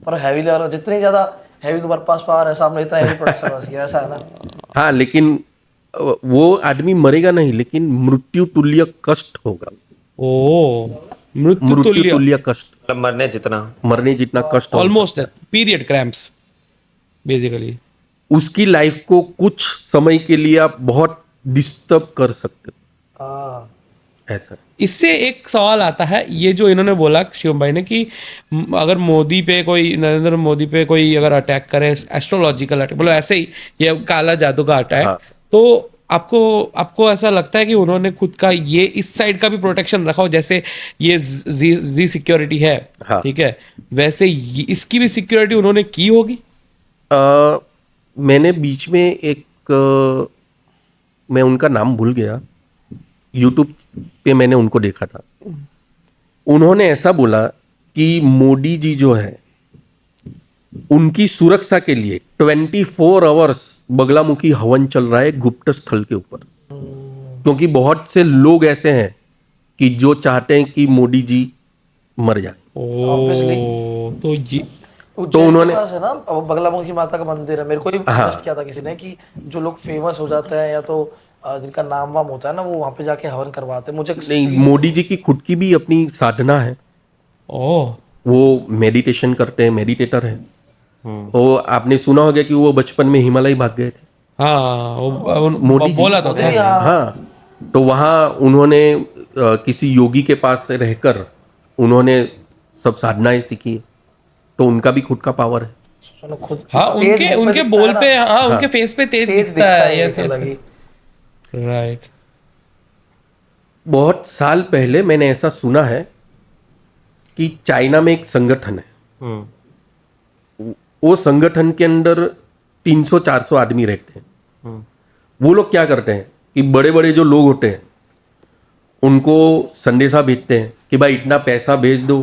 पर हैवी लेवल, जितनी ज्यादा हैवी तुम्हारे पास पावर है, सामने इतना हैवी प्रोटेक्शन हो गया, ऐसा है ना। हाँ, लेकिन वो आदमी मरेगा नहीं, लेकिन मृत्यु तुल्य कष्ट होगा। ओ, मृत्यु मृत्यु तुल्य, तुल्य कष्ट, मतलब मरने जितना। मरने जितना कष्ट होगा। Almost period cramps basically. उसकी लाइफ को कुछ समय के लिए आप बहुत डिस्टर्ब कर सकते हाँ, हो, ऐसा। इससे एक सवाल आता है, ये जो इन्होंने बोला शिवम भाई ने कि अगर मोदी पे कोई, नरेंद्र मोदी पे कोई अगर अटैक करे, एस्ट्रोलॉजिकल अटैक, मतलब ऐसे ही ये काला जादू का अटैक, हाँ। तो आपको ऐसा लगता है कि उन्होंने खुद का ये इस साइड का भी प्रोटेक्शन रखा हो, जैसे ये जी सिक्योरिटी है, हाँ। ठीक है, वैसे इसकी भी सिक्योरिटी उन्होंने की होगी? मैंने बीच में एक मैं उनका नाम भूल गया, यूट्यूब पे मैंने उनको देखा था। उन्होंने ऐसा बोला कि मोदी जी जो है, उनकी सुरक्षा के लिए 24 आवर्स बगलामुखी हवन चल रहा है गुप्त स्थल के ऊपर, क्योंकि बहुत से लोग ऐसे हैं कि जो चाहते हैं कि मोदी जी मर जाए। तो ये उज्जैन उन्होंने- के पास है ना बगलामुखी माता का मंदिर है, मेरे को ही सजेस्ट किया था किसी ने कि जो लोग फेमस हो जाते हैं या तो जिनका नाम वाम होता है ना, वो वहां पे जाके हवन करवाते हैं। मुझे नहीं, मोदी जी की खुद की भी अपनी साधना है, ओह, वो मेडिटेशन करते हैं, मेडिटेटर है। तो आपने सुना होगा कि वो बचपन में हिमालय भाग गए थे, हाँ मोदी जी। बोला तो था। हाँ, तो वहाँ उन्होंने किसी योगी के पास से रहकर उन्होंने सब साधनाएं सीखी, तो उनका भी खुद का पावर है। सुनो खुद हाँ, तेज उनके मुंह उनके दिखता बोल है ना, पे, हाँ उनके फेस पे तेज दिखता है। यस एक यस अलग ही। राइट। बहुत साल पहले मैंने ऐसा सुना है कि चाइना में एक संगठन है, वो संगठन के अंदर 300-400 आदमी रहते हैं। वो लोग क्या करते हैं कि बड़े बड़े जो लोग होते हैं उनको संदेशा भेजते हैं कि भाई इतना पैसा भेज दो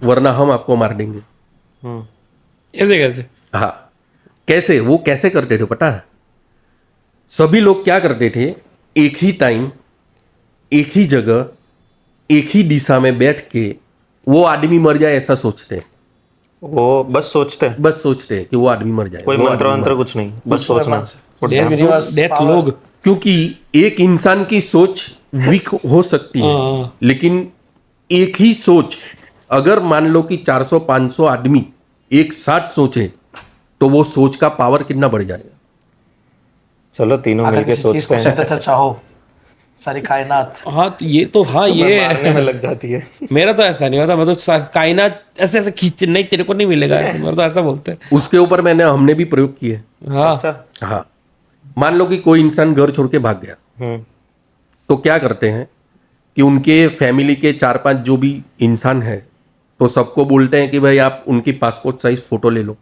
वरना हम आपको मार देंगे। ऐसे कैसे? हाँ, कैसे, वो कैसे करते थे पता है? सभी लोग क्या करते थे, एक ही टाइम, एक ही जगह, एक ही दिशा में बैठ के वो आदमी मर जाए ऐसा सोचते हैं। वो बस सोचते हैं, बस सोचते हैं कि वो आदमी मर जाए। कोई वो मंत्र आदमी वंत्र मर कुछ नहीं, बस सोचना। डेथ लोग, जाए। क्योंकि एक इंसान की सोच वीक हो सकती है, हाँ। लेकिन एक ही सोच अगर मान लो कि 400-500 आदमी एक साथ सोचे तो वो सोच का पावर कितना बढ़ जाएगा। चलो तीनों अगर मिलके किसी चीज सोचते को हैं, शिद्दत से चाहो, सारी कायनात हाँ तो ये तो हाँ ये मारने में लग जाती है। मेरा तो ऐसा नहीं होता, मैं तो कायनात ऐसे ऐसे खींच, नहीं तेरे को नहीं मिलेगा ऐसे, मेरा तो ऐसा बोलते हैं। उसके ऊपर हमने भी प्रयोग किए। हाँ अच्छा। हाँ, मान लो कि कोई इंसान घर छोड़ के भाग गया, तो क्या करते हैं कि उनके फैमिली के 4-5 जो भी इंसान है, तो सबको बोलते हैं कि भाई आप उनकी पासपोर्ट साइज फोटो ले लो,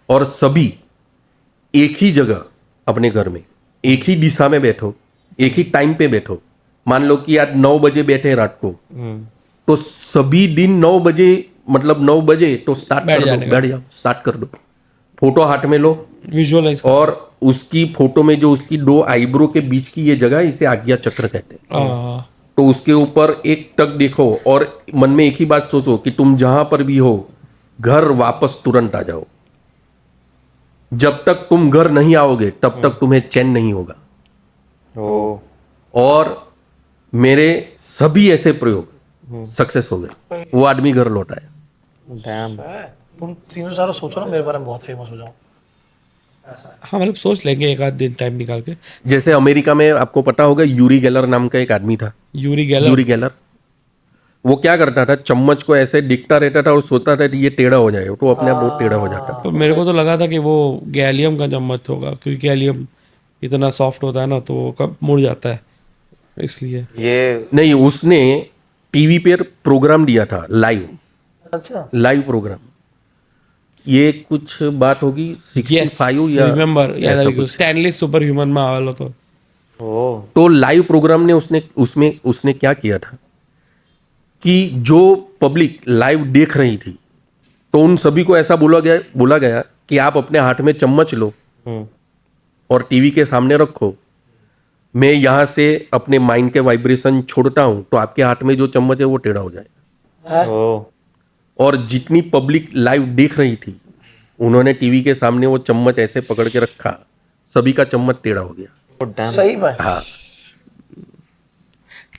और सभी एक ही जगह अपने घर में एक ही दिशा में बैठो, एक ही टाइम पे बैठो। मान लो कि आज 9 बजे बैठे रात को, तो सभी दिन 9 बजे, मतलब 9 बजे तो स्टार्ट बैठ कर दो, जाने का। बैठ जाओ, स्टार्ट कर दो। फोटो हाथ में लो, विजुअलाइज। और उसकी फोटो में जो उसकी 2 आईब्रो के बीच की ये जगह, इसे आज्ञा चक्र कहते हैं। तो उसके ऊपर एक टक देखो और मन में एक ही बात सोचो कि तुम जहां पर भी हो, घर वापस तुरंत आ जाओ। जब तक तुम घर नहीं आओगे तब तक तुम्हें चैन नहीं होगा। और मेरे सभी ऐसे प्रयोग सक्सेस हो गए, वो आदमी घर लौट आया। तुम तीनों चारों सोचो ना मेरे बारे में बहुत फेमस हो जाऊं। हाँ मतलब सोच लेंगे एक आध दिन टाइम निकाल के। जैसे अमेरिका में आपको पता होगा यूरी गेलर नाम का एक आदमी था। Yuri Geller. यूरी गेलर वो क्या करता था, चम्मच को ऐसे दिखता रहता था और सोचता था कि ये टेढ़ा हो जाएगा, तो अपने आप बहुत टेढ़ा हो जाता। तो मेरे को तो लगा था कि वो गैलियम का चम्मच होगा, क्योंकि गैलियम इतना सॉफ्ट होता है ना, तो वो कब मुड़ जाता है, इसलिए। ये नहीं, उसने टीवी पर प्रोग्राम दिया था, अच्छा लाइव प्रोग्राम। ये कुछ बात होगी 65 या रिमेम्बर, ऐसा याद कुछ। स्टैनली सुपर ह्यूमन में आवेलो तो। ओ तो लाइव प्रोग्राम ने उसने क्या किया था कि जो पब्लिक लाइव देख रही थी, तो उन सभी को ऐसा बोला गया कि आप अपने हाथ में चम्मच लो और टीवी के सामने रखो। मैं यहां से अपने माइंड के वाइब्रेशन छोड़ता हूं, तो आपके हाथ में जो चम्मच है वो टेढ़ा हो जाएगा। ओ और जितनी पब्लिक लाइव देख रही थी, उन्होंने टीवी के सामने वो चम्मच ऐसे पकड़ के रखा, सभी का चम्मच टेढ़ा हो गया। सही बात। हाँ,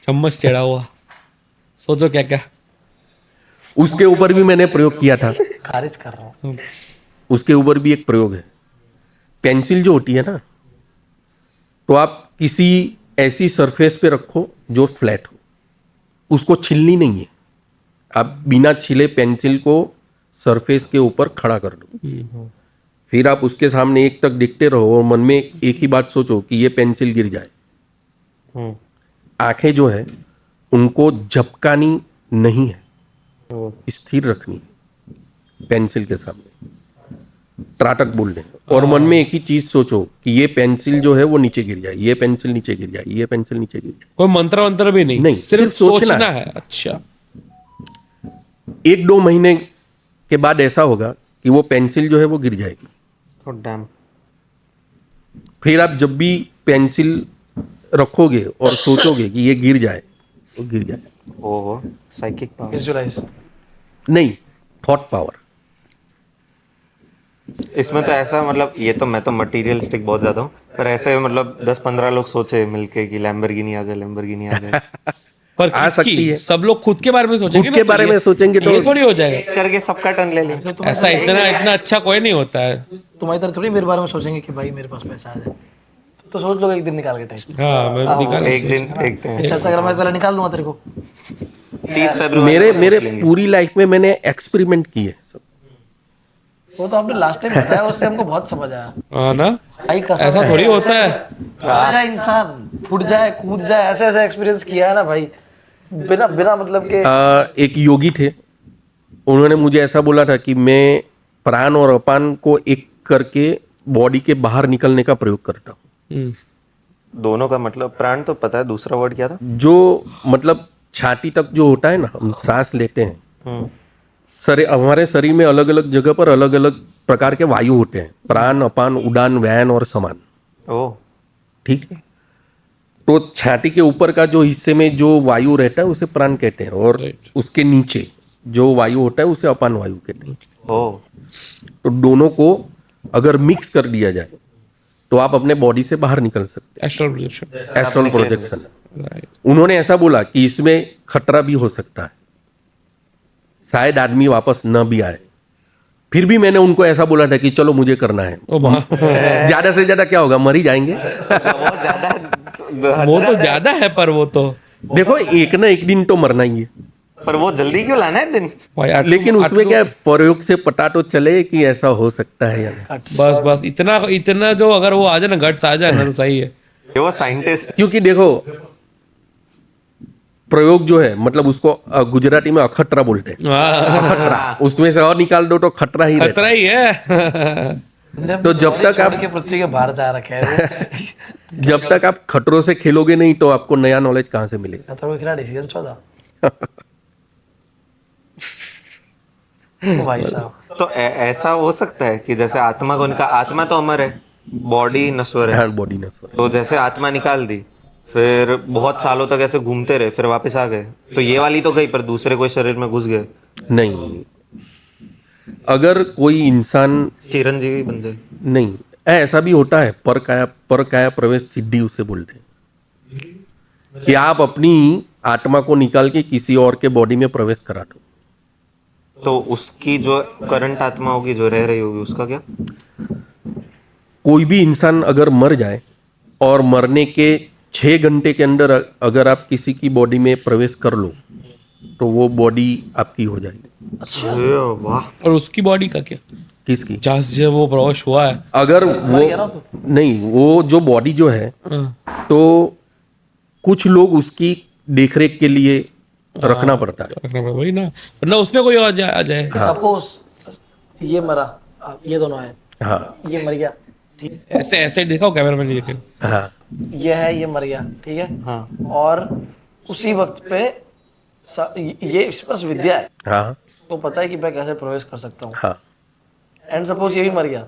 चम्मच टेढ़ा हुआ, सोचो क्या क्या। उसके ऊपर भी मैंने प्रयोग किया था। खारिज कर रहा हूँ। उसके ऊपर भी एक प्रयोग है। पेंसिल जो होती है ना, तो आप किसी ऐसी सरफेस पे रखो जो फ्लैट हो, उसको छीलनी नहीं है। आप बिना छीले पेंसिल को सरफेस के ऊपर खड़ा कर दो, फिर आप उसके सामने एक तक देखते रहो और मन में एक ही बात सोचो कि ये पेंसिल गिर जाए। आंखें जो है उनको झपकानी नहीं है, स्थिर रखनी है पेंसिल के सामने, त्राटक बोल रहे हैं। और मन में एक ही चीज सोचो कि ये पेंसिल जो है वो नीचे गिर जाए, ये पेंसिल नीचे गिर जाए, ये पेंसिल नीचे गिर जाए। कोई मंत्र वंत्र भी नहीं, नहीं, सिर्फ सिर्फ सोचना सोचना है। अच्छा, 1-2 महीने के बाद ऐसा होगा कि वो पेंसिल जो है वो गिर जाएगी। डैम। फिर आप जब भी पेंसिल रखोगे और सोचोगे कि ये गिर जाए, तो गिर जाए। ओहो, साइकिक पावर। विजुअलाइज। नहीं, थॉट पावर। इसमें तो ऐसा मतलब ये तो मैं तो मटेरियलिस्टिक बहुत ज्यादा हूँ, पर ऐसे मतलब 10-15 लोग सोचे मिलके कि लैम्बोर्गिनी आ जाए, लैम्बोर्गिनी आ जाए। पर आ सकती किसकी? है। सब लोग खुद के बारे में सोचेंगे खुद ना, के तो बारे ये- में सोचेंगे तो ये थोड़ी हो जाएगा। करके सबका टर्न ले लें। ऐसा इतना अच्छा कोई नहीं होता है। तुम्हारी तरह थोड़ी मेरे बारे में सोचेंगे कि भाई मेरे पास पैसा आ जाए। तो सोच लो एक दिन निकाल के टाइम। हाँ, मैं निकाल एक दिन अच्छा अगर मैं पहले निकाल दूंगा तेरे को। 30 फरवरी मेरे पूरी लाइफ में मैंने एक्सपेरिमेंट किए सब। वो तो आपने लास्ट टाइम बताया, उससे हमको बहुत समझ आया। हाँ ना, भाई कसम ऐसा है, थोड़ी होता है। ऐसा इंसान फुट जाए, कूद जाए, ऐसे ऐसे एक्सपीरियंस किया है ना भाई, बिना बिना मतलब के। एक योगी थे, उन्होंने मुझे ऐसा बोला था कि मैं प्राण और अपान को एक करके बॉडी के बाहर निकलने का प्रयोग करता हूँ। दोनों का मतलब प्राण तो पता है, दूसरा वर्ड क्या था? जो मतलब छाती तक जो होता है ना, हम सांस लेते हैं, हमारे शरीर में अलग अलग जगह पर अलग अलग प्रकार के वायु होते हैं, प्राण, अपान, उड़ान, व्यान और समान। ओ ठीक है, तो छाती के ऊपर का जो हिस्से में जो वायु रहता है उसे प्राण कहते हैं, और उसके नीचे जो वायु होता है उसे अपान वायु कहते हैं। ओ तो दोनों को अगर मिक्स कर दिया जाए तो आप अपने बॉडी से बाहर निकल सकते एस्ट्रल प्रोजेक्शन, हैं। Astral projection. राइट। उन्होंने ऐसा बोला कि इसमें खतरा भी हो सकता है, शायद आदमी वापस न भी आए। फिर भी मैंने उनको ऐसा बोला था कि चलो मुझे करना है। ओ माँ, ज्यादा से ज्यादा क्या होगा, मर ही जाएंगे। वो ज्यादा वो तो ज्यादा है, पर वो तो देखो, एक ना एक दिन तो मरना ही है, पर वो जल्दी क्यों लाना है दिन? भाई लेकिन उसमें क्या है, प्रयोग से पता तो चले कि ऐसा हो सकता है या नहीं। बस इतना इतना जो अगर वो आ जाए ना, गट्स आ जाए ना, तो सही है। ये वो साइंटिस्ट। क्योंकि देखो, प्रयोग जो है मतलब उसको गुजराती में अखतरा बोलते हैं। हाँ, खतरा, उसमें से और निकाल दो तो खतरा ही रहता खतरा ही है। हमने तो जब तक छोड़ आप- के पृथ्वी के बाहर जा रखे है है। जब तक आप खतरों से खेलोगे नहीं तो आपको नया नॉलेज कहाँ से मिलेगा। खतरों के खिलाड़ी सीजन 14। ओ भाई साहब, तो ऐसा हो सकता है कि जैसे आत्मा को उनका आत्मा तो अमर है, बॉडी नश्वर है, हाँ, बॉडी न तो जैसे आत्मा निकाल दी, फिर बहुत सालों तक ऐसे घूमते रहे, फिर वापस आ गए, तो ये वाली तो गई, पर दूसरे कोई शरीर में घुस गए, नहीं। अगर कोई इंसान चिरंजीवी बन गए। नहीं, ऐसा भी होता है, पर काया प्रवेश सिद्धि उसे बोलते हैं कि आप अपनी आत्मा को निकाल के किसी और के बॉडी में प्रवेश करा दो। तो उसकी जो करंट आत्मा होगी जो रह रही होगी उसका क्या? कोई भी इंसान अगर मर जाए और मरने के 6 घंटे के अंदर अगर आप किसी की बॉडी में प्रवेश कर लो तो वो बॉडी आपकी हो जाएगी। अरे वाह। और उसकी बॉडी का क्या, किसकी? जहाँ से वो प्रवेश हुआ है? अगर वो नहीं, वो जो बॉडी जो है हाँ, तो कुछ लोग उसकी देखरेख के लिए रखना पड़ता है। रखना पड़ेगा, वही ना, वरना उसमें कोई आ जाए। सपोज ये मरा, ये दोनों है, हाँ ये मर गया, ठीक, ऐसे ऐसे दिखाओ कैमरा मैन, देखे। हाँ ये है, ये मर गया, ठीक है, हाँ। और उसी वक्त पे ये इसके पास विद्या है, हाँ तो पता है कि मैं कैसे प्रवेश कर सकता हूँ। हाँ एंड सपोज ये भी मर गया,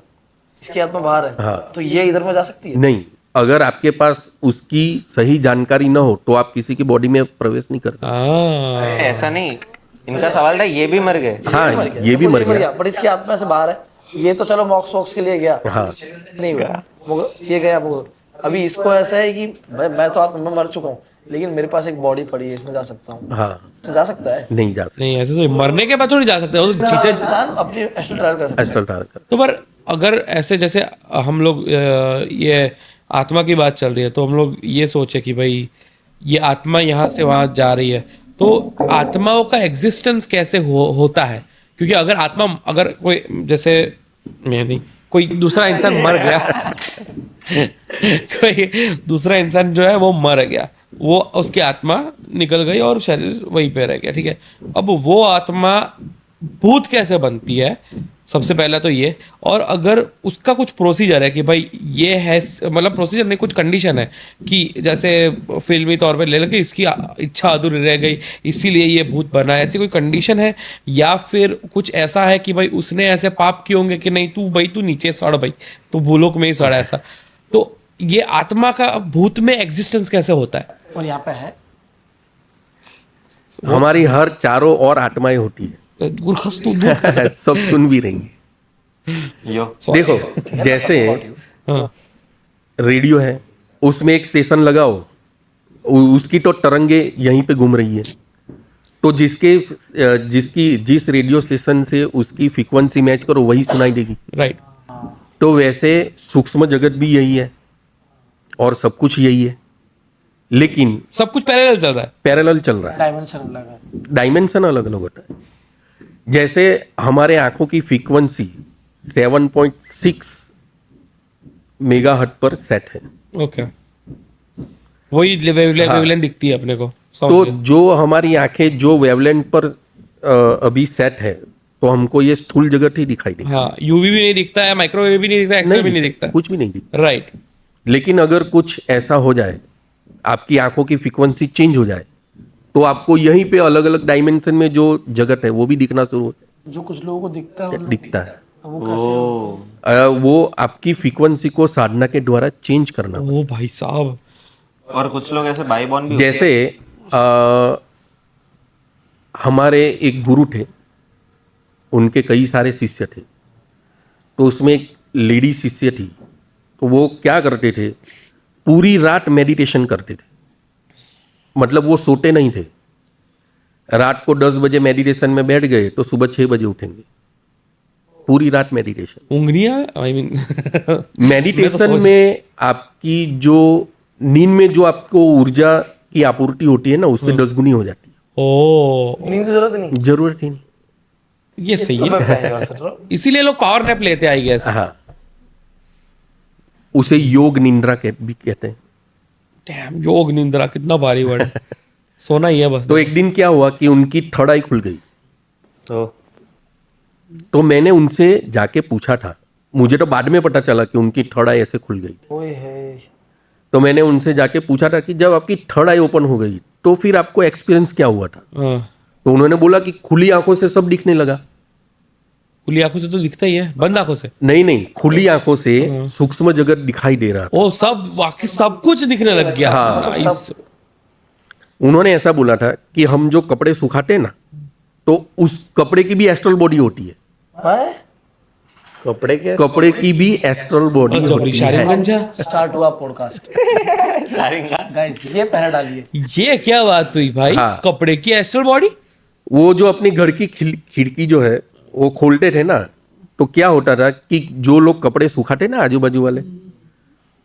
इसकी आत्मा बाहर है, हाँ। तो ये इधर में जा सकती है? नहीं, अगर आपके पास उसकी सही जानकारी ना हो तो आप किसी की बॉडी में प्रवेश नहीं करते। हाँ, ऐसा नहीं, इनका सवाल था ये भी मर गए। हाँ ये भी मर गया। बट इसकी आत्मा से बाहर है, ये तो चलो मॉक्स वॉक्स के लिए गया, हाँ नहीं हुआ, ये गया वो। अभी इसको ऐसा है कि मैं तो आत्मा में मर चुका हूँ, लेकिन मेरे पास एक बॉडी पड़ी है, इसमें जा सकता हूँ। हाँ, जा सकता है? नहीं जा सकते। नहीं ऐसे तो मरने के बाद थोड़ी जा सकते हो, वो तो चीजें। इंसान अपनी एस्ट्रल ट्रैवल कर सकता है। एस्ट्रल ट्रैवल कर। तो पर अगर ऐसे जैसे हम लोग ये आत्मा की बात चल रही है, तो हम लोग ये सोचे कि भाई ये आत्मा यहाँ से वहाँ जा रही है, तो आत्माओं का एग्जिस्टेंस कैसे होता है? क्योंकि अगर आत्मा, अगर कोई जैसे मैं नहीं, कोई दूसरा इंसान मर गया कोई दूसरा इंसान जो है वो मर गया, वो उसकी आत्मा निकल गई और शरीर वहीं पे रह गया, ठीक है। अब वो आत्मा भूत कैसे बनती है, सबसे पहला तो ये। और अगर उसका कुछ प्रोसीजर है कि भाई ये है, मतलब प्रोसीजर नहीं, कुछ कंडीशन है कि जैसे फिल्मी तौर पे ले लो कि इसकी इच्छा अधूरी रह गई इसीलिए ये भूत बना है, ऐसी कोई कंडीशन है? या फिर कुछ ऐसा है कि भाई उसने ऐसे पाप किए होंगे कि नहीं तू नीचे सड़ भाई, तू भूलोक में ही सड़ा, ऐसा? तो ये आत्मा का भूत में एग्जिस्टेंस कैसे होता है? और यहाँ पे है हमारी हर चारों ओर आत्माएं होती है। गुरखस तू सब सुन भी रही है। यो। देखो, जैसे हाँ, रेडियो है, उसमें एक स्टेशन लगाओ, उसकी तो तरंगे यहीं पे घूम रही है, तो जिस रेडियो स्टेशन से उसकी फ्रीक्वेंसी मैच करो वही सुनाई देगी। राइट। तो वैसे सूक्ष्म जगत भी यही है और सब कुछ यही है, लेकिन सब कुछ पैरेलल चल रहा है। पैरेलल चल रहा है। डायमेंशन अलग है। डायमेंशन अलग अलग होता है। जैसे हमारे आंखों की फ्रीक्वेंसी 7.6 मेगाहर्ट्ज पर सेट है। ओके, वही वेवलेंथ दिखती है अपने को। तो जो हमारी आंखें जो वेवलेंथ पर अभी सेट है, तो हमको ये स्थूल जगत ही दिखाई देगी। हाँ, यूवी भी नहीं दिखता है, माइक्रोवेव भी नहीं दिखता, एक्सरे भी नहीं दिखता। कुछ भी नहीं दिखता। राइट। लेकिन अगर कुछ ऐसा हो जाए, आपकी आंखों की फ्रीक्वेंसी चेंज हो जाए, तो आपको यहीं पे अलग अलग डायमेंशन में जो जगत है वो भी दिखना शुरू हो जो कुछ लोगों को दिखता है दिखता है। वो कैसे? वो आपकी फ्रीक्वेंसी को साधना के द्वारा चेंज करना। ओ भाई साहब। और कुछ लोग ऐसे बाई बॉर्न भी होते हैं। जैसे हमारे एक गुरु थे, उनके कई सारे शिष्य थे, तो उसमें एक लेडी शिष्य थी, तो वो क्या करते थे, पूरी रात मेडिटेशन करते थे। मतलब वो सोते नहीं थे। रात को 10 बजे मेडिटेशन में बैठ गए तो सुबह 6 बजे उठेंगे। पूरी रात मेडिटेशन। उंगलियां, आई मीन मेडिटेशन में आपकी जो नींद में जो आपको ऊर्जा की आपूर्ति होती है ना, उससे 10 गुनी हो जाती है। ओ, नींद की जरूरत ही नहीं। जरूरत ही नहीं। ये सही तो मैं है। पहली बार सुन रहा हूँ। इसीलिए लोग पावर नैप लेते हैं, आई गेस। हाँ, उसे योग निंद्रा भी कहते हैं। डैम, योग निंद्रा कितना भारी वर्ड है। सोना ही है बस। तो एक दिन क्या हुआ कि उनकी थर्ड आई खुल गई। तो मैंने उनसे जाके पूछा था, मुझे तो बाद में पता चला कि उनकी थर्ड आई ऐसे खुल गई। ओए है। तो मैंने उनसे जाके पूछा था कि जब आपकी थर्ड आई ओपन हो गई तो फिर आपको एक्सपीरियंस क्या हुआ था? हाँ, तो उन्होंने बोला कि खुली आंखों से सब दिखने लगा। खुली आंखों से तो दिखता ही है, बंद आंखों से? नहीं, खुली आंखों से सूक्ष्म जगत दिखाई दे रहा था। ओ, सब वाकई सब कुछ दिखने लग गया। हाँ। Nice। उन्होंने ऐसा बोला था कि हम जो कपड़े सुखाते हैं ना, तो उस कपड़े की भी एस्ट्रल बॉडी होती है। मैं कपड़े की भी एस्ट्रल बॉडी जबरी होती है। शारिंगंज है। स्टार्ट हुआ पॉडकास्ट। गाइस ये पहले डालिए। ये क्या बात हुई भाई? हाँ। कपड़े की एस्ट्रल बॉडी? वो जो अपनी घर की खिड़की जो है वो खोलते थे ना, तो क्या होता था कि जो लोग कपड़े सुखाते ना आजू बाजू वाले,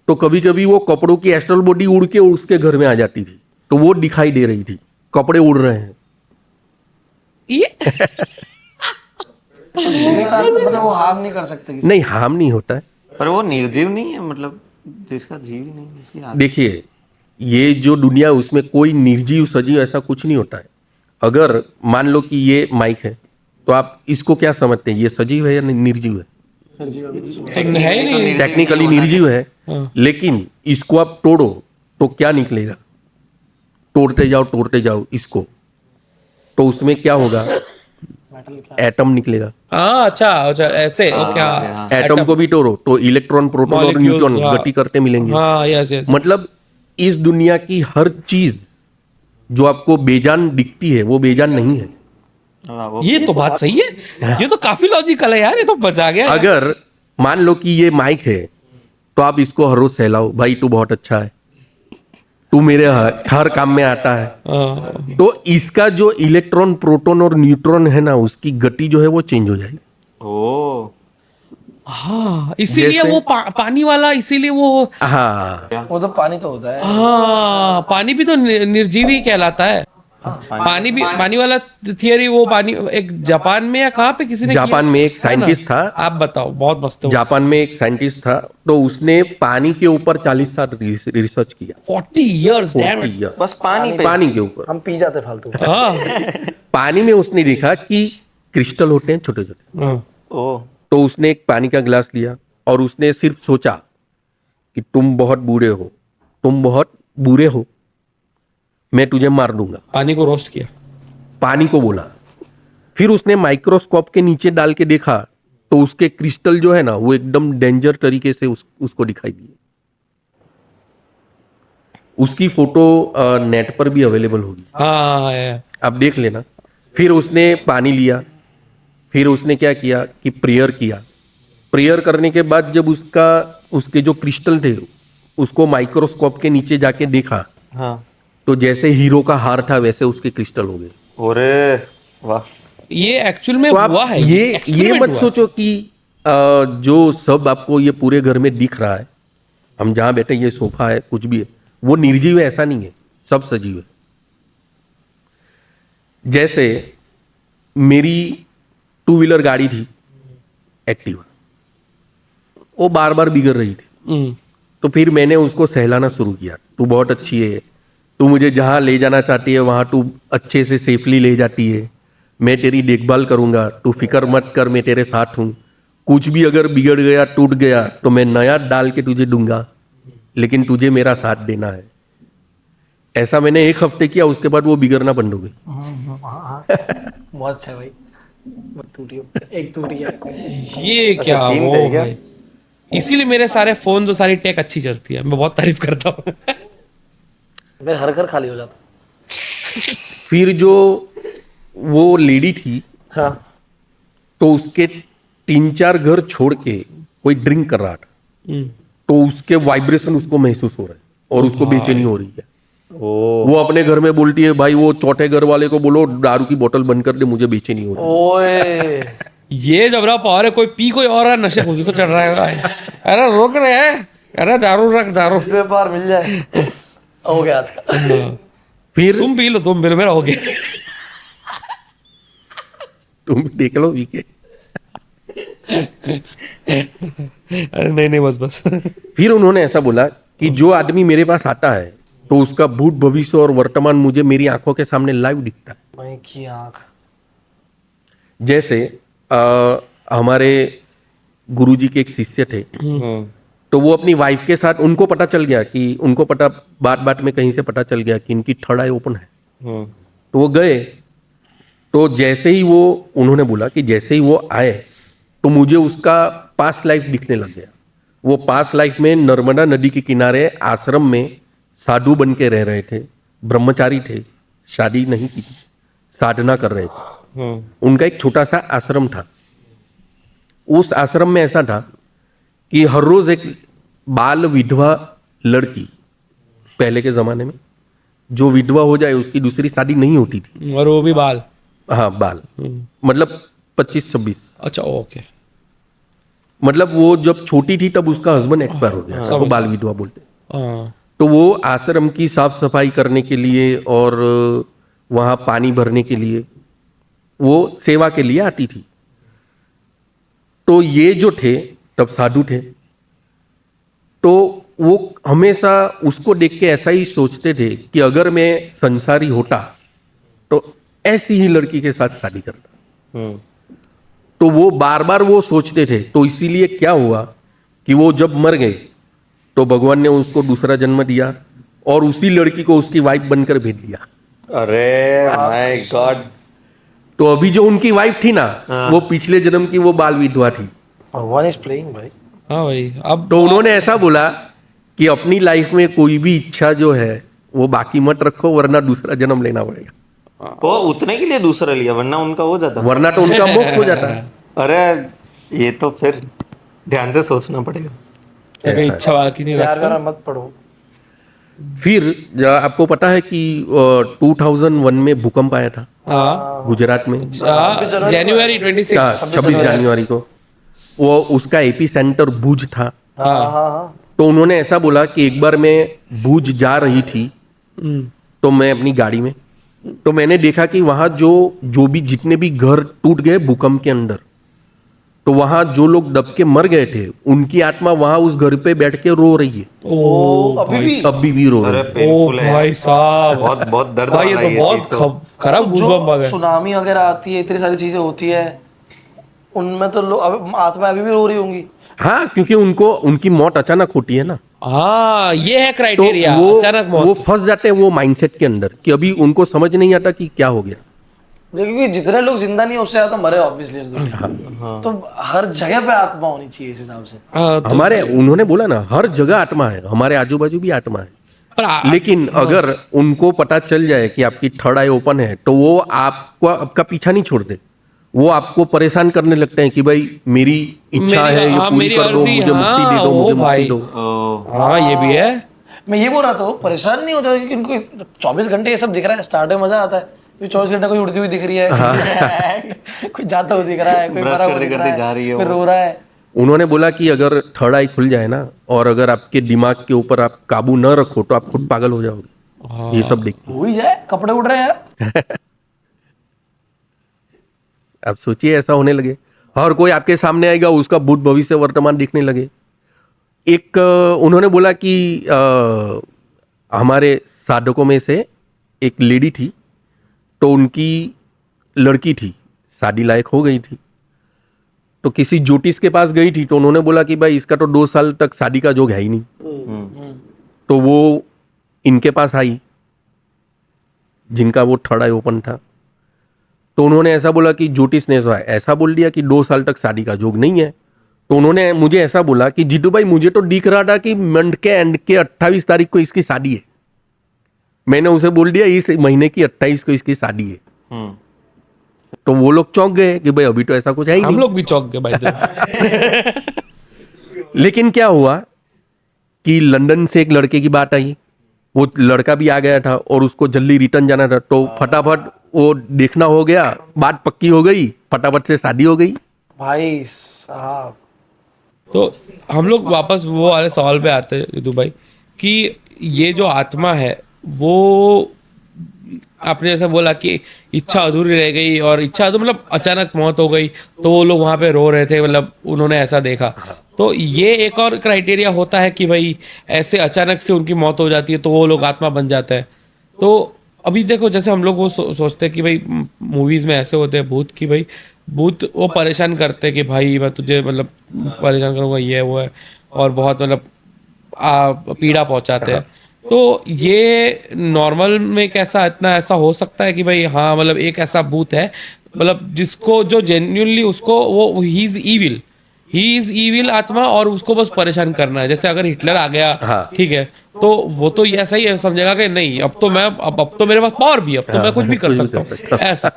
तो कभी कभी वो कपड़ों की एस्ट्रल बॉडी उड़ के उसके घर में आ जाती थी, तो वो दिखाई दे रही थी कपड़े उड़ रहे हैं। ये मतलब वो हार्म नहीं कर सकते किसी नहीं, हार्म नहीं होता है। पर वो निर्जीव नहीं है, मतलब जिसका जीव ही नहीं है उसकी आत्मा। देखिए, ये जो दुनिया उसमें कोई निर्जीव सजीव ऐसा कुछ नहीं होता है। अगर मान लो कि ये माइक है, तो आप इसको क्या समझते हैं, ये सजीव है या निर्जीव है? है ही नहीं। टेक्निकली निर्जीव है, हाँ। लेकिन इसको आप तोड़ो तो क्या निकलेगा? तोड़ते जाओ इसको, तो उसमें क्या होगा? एटम निकलेगा। हाँ, अच्छा ऐसे क्या एटम को भी तोड़ो तो इलेक्ट्रॉन, प्रोटॉन और Molecules, न्यूट्रॉन हाँ। गति करते मिलेंगे। हाँ, यस मतलब इस दुनिया की हर चीज जो आपको बेजान दिखती है वो बेजान नहीं है। हाँ, वो ये तो बात सही है, ये तो काफी लॉजिकल है यार, ये तो बचा गया यार। अगर मान लो कि ये माइक है, तो आप इसको हर रोज सहलाओ, भाई तू बहुत अच्छा है, तू मेरे हर काम में आता है, हाँ। तो इसका जो इलेक्ट्रॉन, प्रोटॉन और न्यूट्रॉन है ना, उसकी गति जो है वो चेंज हो जाएगी। ओ हाँ, इसीलिए जैसे- वो पानी वाला, इसीलिए वो हाँ, वो तो पानी तो होता है। हाँ, पानी भी तो निर्जीव ही कहलाता है। पानी भी, पानी वाला थियरी, वो पानी एक जापान में या कहाँ पे किसी ने जापान किया? में एक है ना? साइंटिस्ट था। आप बताओ, बहुत मस्त है। जापान में एक साइंटिस्ट था, तो उसने पानी के ऊपर 40 साल रिसर्च किया। 40 years, damn 40 it। years। बस पानी पे। पानी के ऊपर, हम पी जाते फालतू। हाँ, पानी में उसने देखा कि क्रिस्टल होते हैं छोटे छोटे। हाँ, ओ तो उसने एक पानी का गिलास लिया और उसने सिर्फ सोचा कि तुम बहुत बुरे हो, तुम बहुत बुरे हो, मैं तुझे मार दूंगा। पानी को रोस्ट किया। पानी को बोला। फिर उसने माइक्रोस्कोप के नीचे डाल के देखा, तो उसके क्रिस्टल जो है ना वो एकदम डेंजर तरीके से उसको दिखाई दिए। उसकी फोटो नेट पर भी अवेलेबल होगी, हाँ, है। आप देख लेना। फिर उसने पानी लिया, फिर उसने क्या किया कि प्रेयर किया। प्रेयर करने के बाद जब उसके जो क्रिस्टल थे उसको माइक्रोस्कोप के नीचे जाके देखा, हाँ, तो जैसे हीरो का हार था वैसे उसके क्रिस्टल हो गए। ओरे वाह। ये एक्चुअल में तो आप हुआ है, ये experiment मत हुआ है। सोचो कि जो सब आपको ये पूरे घर में दिख रहा है, हम जहां बैठे ये सोफा है, कुछ भी है, वो निर्जीव है ऐसा नहीं है, सब सजीव है। जैसे मेरी 2 व्हीलर गाड़ी थी एक्टिवा, वो बार बार बिगड़ रही थी। हम्म, तो फिर मैंने उसको सहलाना शुरू किया, तू बहुत अच्छी है, तू मुझे जहां ले जाना चाहती है वहां तू अच्छे से सेफली ले जाती है, मैं तेरी देखभाल करूंगा, तू फिक्र मत कर, मैं तेरे साथ हूं। कुछ भी अगर बिगड़ गया, टूट गया, तो मैं नया डाल के तुझे दूंगा, लेकिन तुझे मेरा साथ देना है। ऐसा मैंने 1 हफ्ते किया, उसके बाद वो बिगड़ना बंद हो गई। बहुत अच्छा है भाई। मत टूटियो, एक टूटी है। ये क्या तीन वो थे क्या? भाई। इसीलिए मेरे सारे फोन जो सारी टेक अच्छी चलती है, मैं बहुत तारीफ करता हूँ। मेरा हर घर खाली हो जाता। फिर जो वो लेडी थी, हाँ, तो उसके 3-4 घर छोड़ के कोई ड्रिंक कर रहा था, हम्म, तो उसके वाइब्रेशन उसको महसूस हो रहा है और उसको बेचैनी हो रही है। ओ वो अपने घर में बोलती है, भाई वो चौथे घर वाले को बोलो दारू की बोतल बंद कर दे, मुझे बेचैनी हो रही है। ओए ये जबरा पावर है, कोई पी कोई और है, नशे खुद को चढ़ रहा है भाई। अरे रोक रहे हैं, अरे दारू रख, दारू। व्यापार मिल जाए। हो गया आज का। फिर तुम पी लो, मेरा हो गया। तुम देख लो वीके। अरे नहीं, बस। फिर उन्होंने ऐसा बोला कि जो आदमी मेरे पास आता है, तो उसका भूत, भविष्य और वर्तमान मुझे मेरी आंखों के सामने लाइव दिखता है। मैं की आंख। जैसे हमारे गुरुजी के एक शिष्य थे, तो वो अपनी वाइफ के साथ, उनको पता चल गया कि उनको पता, बात में कहीं से पता चल गया कि इनकी थर्ड आई ओपन है। तो वो गए, तो जैसे ही वो, उन्होंने बोला कि जैसे ही वो आए, तो मुझे उसका पास्ट लाइफ दिखने लग गया। वो पास्ट लाइफ में नर्मदा नदी के किनारे आश्रम में साधु बन के रह रहे थे, ब्रह्मचारी थे, शादी नहीं की थी, साधना कर रहे थे। उनका एक छोटा सा आश्रम था। उस आश्रम में ऐसा था कि हर रोज एक बाल विधवा लड़की, पहले के जमाने में जो विधवा हो जाए उसकी दूसरी शादी नहीं होती थी, और वो भी बाल। हाँ बाल, मतलब 25-26। अच्छा ओके। मतलब वो जब छोटी थी तब उसका हस्बैंड एक्सपायर हो गया, तो बाल विधवा बोलते हैं। हाँ तो वो आश्रम की साफ सफाई करने के लिए और वहाँ पानी भरने के लिए, वो सेवा के लिए आती थी। तो ये जो थे तब साधु थे, तो वो हमेशा उसको देख के ऐसा ही सोचते थे कि अगर मैं संसारी होता तो ऐसी ही लड़की के साथ शादी करता। हम्म। तो वो बार बार वो सोचते थे, तो इसीलिए क्या हुआ कि वो जब मर गए तो भगवान ने उसको दूसरा जन्म दिया और उसी लड़की को उसकी वाइफ बनकर भेज दिया। अरे माय गॉड। तो अभी जो उनकी वाइफ थी ना, वो पिछले जन्म की वो बाल विधवा थी। भगवान इज प्लेइंग भाई। हाँ भाई। अब तो उन्होंने ऐसा बोला कि अपनी लाइफ में कोई भी इच्छा जो है वो बाकी मत रखो, वरना दूसरा जन्म लेना पड़ेगा। वो उतने के लिए दूसरा लिया, वरना उनका हो जाता। वरना तो उनका मोक्ष हो जाता है। अरे ये तो फिर ध्यान से सोचना पड़ेगा। कोई इच्छा बाकी नहीं प्यार रखता। व्यार मत पढ़ो। फिर आपको पता है कि 2001 में भूकंप आया था हाँ गुजरात में, जनवरी 26। 26 जनवरी को। वो उसका एपी सेंटर भुज था। हाँ हाँ हाँ। तो उन्होंने ऐसा बोला कि एक बार मैं भुज जा रही थी, तो मैं अपनी गाड़ी में, तो मैंने देखा कि वहां जो भी जितने भी घर टूट गए भूकंप के अंदर, तो वहां जो लोग दब के मर गए थे उनकी आत्मा वहां उस घर पे बैठ के रो रही है। ओ अभी भी रो रही अरे है। ओ पेनफुल है। भाई साहब, बहुत बहुत दर्द भाई ये वाला तो है बहुत चीज़ तो। खराब गूज़बम्प आ जो गए। सुनामी वगैरह आती है, इतनी सारी चीजें होती है, उनमें तो लोग आत्मा अभी भी रो रही होंगी। हाँ, क्योंकि उनको उनकी मौत अचानक होती है ना, हाँ ये है तो क्राइटेरिया, अचानक वो मौत। फंस जाते हैं वो माइंडसेट के अंदर कि अभी उनको समझ नहीं आता कि क्या हो गया। क्योंकि जितने लोग जिंदा नहीं, उससे ज्यादा मरे ऑब्वियसली। तो हर जगह पे आत्मा होनी चाहिए इस हिसाब से। हाँ, तो हमारे उन्होंने बोला ना, हर जगह आत्मा है, हमारे आजू बाजू भी आत्मा है। पर लेकिन अगर उनको पता चल जाए कि आपकी थर्ड आई ओपन है, तो वो आपका पीछा नहीं छोड़ते, वो आपको परेशान करने लगते हैं कि भाई मेरी इच्छा है, ये पूरी मेरी कर दो, अर्जी, मुझे मुक्ति दे हाँ, दो, ओ मुझे मुक्ति भाई। दो। हाँ ये भी है। मैं ये बोल रहा था, वो परेशान नहीं होता क्योंकि इनको 24 घंटे ये सब दिख रहा है। स्टार्ट में मजा आता है, 24 घंटे कोई उड़ती हुई दिख रही है, कोई जाता हुआ दिख रहा है, कोई ब्रश मरा हुआ करते दिख करते रहा जा रही है कोई वो। रो रहा है। उन्होंने बोला कि अगर थर्ड आई खुल जाए ना, और अगर आपके दिमाग के ऊपर आप काबू न रखो, तो आप खुद पागल हो जाओगे। ये सब देखिए। हो ही जाए, कपड़े उड़ रहे हैं यार। आप सोचिए ऐसा होने लगे, और कोई आपके सामने आएगा, उसका भूत भविष्य वर्तमान दिखने लगे। एक उन्होंने बोला कि हमारे साधकों में से एक लेडी थी, तो उनकी लड़की थी, शादी लायक हो गई थी, तो किसी ज्योतिष के पास गई थी, तो उन्होंने बोला कि भाई इसका तो 2 साल तक शादी का जोग है ही नहीं। तो वो इनके पास आई जिनका वो थर्ड आई ओपन था। तो उन्होंने ऐसा बोला कि ज्योतिष ने ऐसा बोल दिया कि 2 साल तक शादी का जोग नहीं है। तो उन्होंने मुझे ऐसा बोला कि जीतू भाई, मुझे तो दिख रहा था कि मंथ के एंड के 28 तारीख को इसकी शादी है। मैंने उसे बोल दिया इस महीने की 28 को इसकी शादी है। तो वो लोग चौंक गए कि भाई अभी तो ऐसा कुछ है ही हम नहीं। लोग भी चौंक गए भाई। लेकिन क्या हुआ कि लंदन से एक लड़के की बात आई, वो लड़का भी आ गया था और उसको जल्दी रिटर्न जाना था, तो फटाफट वो देखना हो गया, बात पक्की हो गई, फटाफट से शादी हो गई। भाई साहब, तो हम लोग वापस वो वाले सवाल पे आते हैं यदु भाई, कि ये जो आत्मा है वो, आपने जैसा बोला कि इच्छा अधूरी रह गई, और इच्छा तो मतलब अचानक मौत हो गई, तो वो लोग वहां पे रो रहे थे, मतलब उन्होंने ऐसा देखा। तो ये एक और क्राइटेरिया होता है कि भाई ऐसे अचानक से उनकी मौत हो जाती है तो वो लोग आत्मा बन जाता है। तो अभी देखो, जैसे हम लोग वो सोचते हैं कि भाई मूवीज में ऐसे होते हैं भूत, की भाई भूत वो परेशान करते हैं कि भाई मैं तुझे मतलब परेशान करूंगा, ये है वो है, और बहुत मतलब पीड़ा पहुंचाते हैं। तो ये नॉर्मल में कैसा इतना ऐसा हो सकता है कि भाई हाँ मतलब एक ऐसा भूत है, मतलब जिसको जो जेन्युइनली उसको वो ही इज ईविल आत्मा, और उसको बस परेशान करना है। जैसे अगर हिटलर आ गया, ठीक है, तो वो तो ऐसा ही है, समझेगा कि नहीं अब तो मैं अब तो मेरे पास पावर भी, अब तो मैं कुछ भी कर सकता हूँ ऐसा।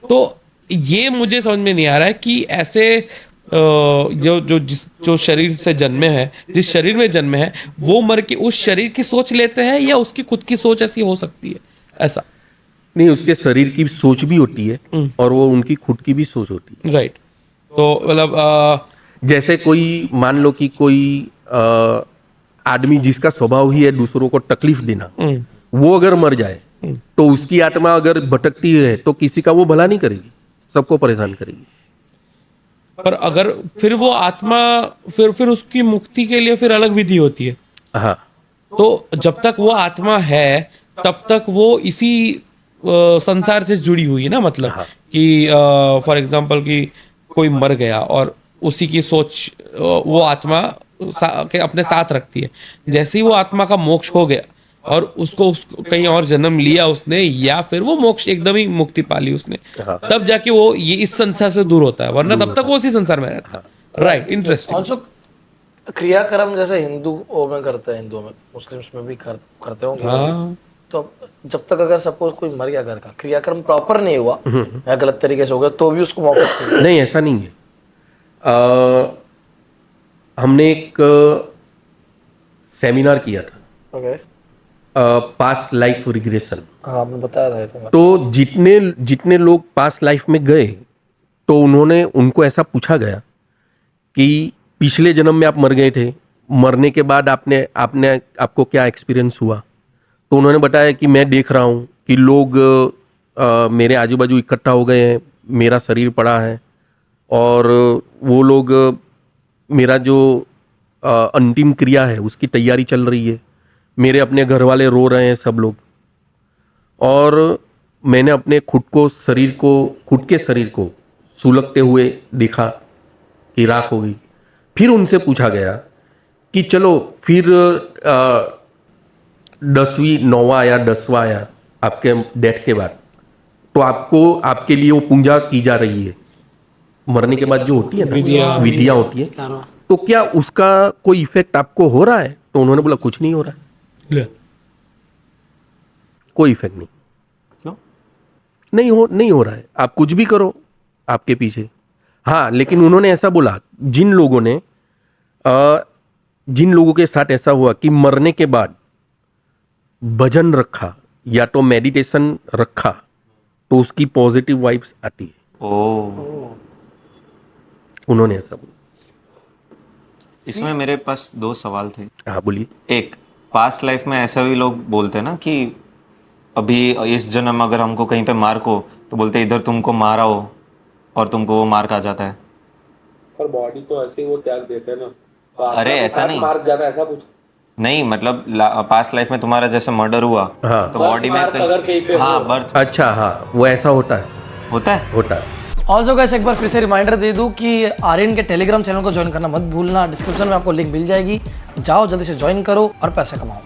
तो ये मुझे समझ में नहीं आ रहा है कि ऐसे जो शरीर से जन्मे हैं, जिस शरीर में जन्मे हैं, वो मर के उस शरीर की सोच लेते हैं, या उसकी खुद की सोच ऐसी हो सकती है ऐसा। नहीं, उसके शरीर की सोच भी होती है और वो उनकी खुद की भी सोच होती है। राइट। तो मतलब जैसे कोई मान लो कि कोई आदमी जिसका स्वभाव ही है दूसरों को तकलीफ देना, वो अगर मर जाए तो उसकी आत्मा अगर भटकती है तो किसी का वो भला नहीं करेगी, सबको परेशान करेगी। पर अगर फिर वो आत्मा फिर उसकी मुक्ति के लिए फिर अलग विधि होती है। हाँ, तो जब तक वो आत्मा है तब तक वो इसी संसार से जुड़ी हुई है ना, मतलब कि फॉर एग्जांपल कि कोई मर गया और उसी की सोच वो आत्मा के अपने साथ रखती है। जैसे ही वो आत्मा का मोक्ष हो गया और उसको कहीं और जन्म लिया उसने, या फिर वो मोक्ष एकदम ही मुक्ति पा ली उसने, तब जाके वो ये इस संसार से दूर होता है, वरना तब तक वो उसी संसार में रहता है। Right, interesting. ऑल्सो क्रियाक्रम जैसे हिंदुओं में करते हैं, हिंदुओं में, मुस्लिम्स में भी करते होंगे। हाँ, तो जब तक अगर सपोज कोई मर गया घर का, क्रियाक्रम प्रॉपर नहीं हुआ या गलत तरीके से हो गया, तो भी उसको मौका नहीं, ऐसा नहीं है। हमने एक सेमिनार किया था, ओके। Past life regression. हाँ, आपने बताया था ये तो। तो जितने लोग पास्ट लाइफ में गए तो उनको ऐसा पूछा गया कि पिछले जन्म में आप मर गए थे, मरने के बाद आपको क्या एक्सपीरियंस हुआ। तो उन्होंने बताया कि मैं देख रहा हूँ कि लोग मेरे आजू बाजू इकट्ठा हो गए हैं, मेरा शरीर पड़ा है और वो लोग मेरा जो अंतिम क्रिया है उसकी तैयारी चल रही है, मेरे अपने घर वाले रो रहे हैं सब लोग, और मैंने अपने खुद के शरीर को सुलगते हुए देखा कि राख हो गई। फिर उनसे पूछा गया कि चलो फिर 9वां या 10वां आया आपके डेथ के बाद, तो आपके लिए वो पूजा की जा रही है, मरने के बाद जो होती है ना विधियां होती है, तो क्या उसका कोई इफेक्ट आपको हो रहा है? तो उन्होंने बोला कुछ नहीं हो रहा है, कोई इफेक्ट नहीं। क्यों? नहीं हो रहा है, आप कुछ भी करो आपके पीछे। हाँ, लेकिन उन्होंने ऐसा बोला, जिन लोगों के साथ ऐसा हुआ कि मरने के बाद भजन रखा या तो मेडिटेशन रखा, तो उसकी पॉजिटिव वाइब्स आती है। उन्होंने ऐसा बोला। इसमें मेरे पास 2 सवाल थे। हाँ, बोलिए। एक, पास्ट लाइफ में ऐसा भी लोग बोलते हैं ना कि अभी इस जन्म अगर हमको कहीं पे मार को, तो बोलते इधर तुमको मारा हो और तुमको वो मार्क आ जाता है। पर बॉडी तो ऐसे ही वो त्याग देते हैं ना, तो अरे आत्मा ऐसा नहीं। मार्क जाता है, ऐसा कुछ नहीं, मतलब पास्ट लाइफ में तुम्हारा जैसे मर्डर हुआ, हाँ। तो बॉडी में Birthmark अगर कहीं पे हाँ हो। बर्थ अच्छा, हाँ, वो ऐसा होता है। होता है। ऑल्सो गाइस, एक बार फिर से रिमाइंडर दे दूं कि आर्यन के टेलीग्राम चैनल को ज्वाइन करना मत भूलना। डिस्क्रिप्शन में आपको लिंक मिल जाएगी, जाओ जल्दी से ज्वाइन करो और पैसे कमाओ।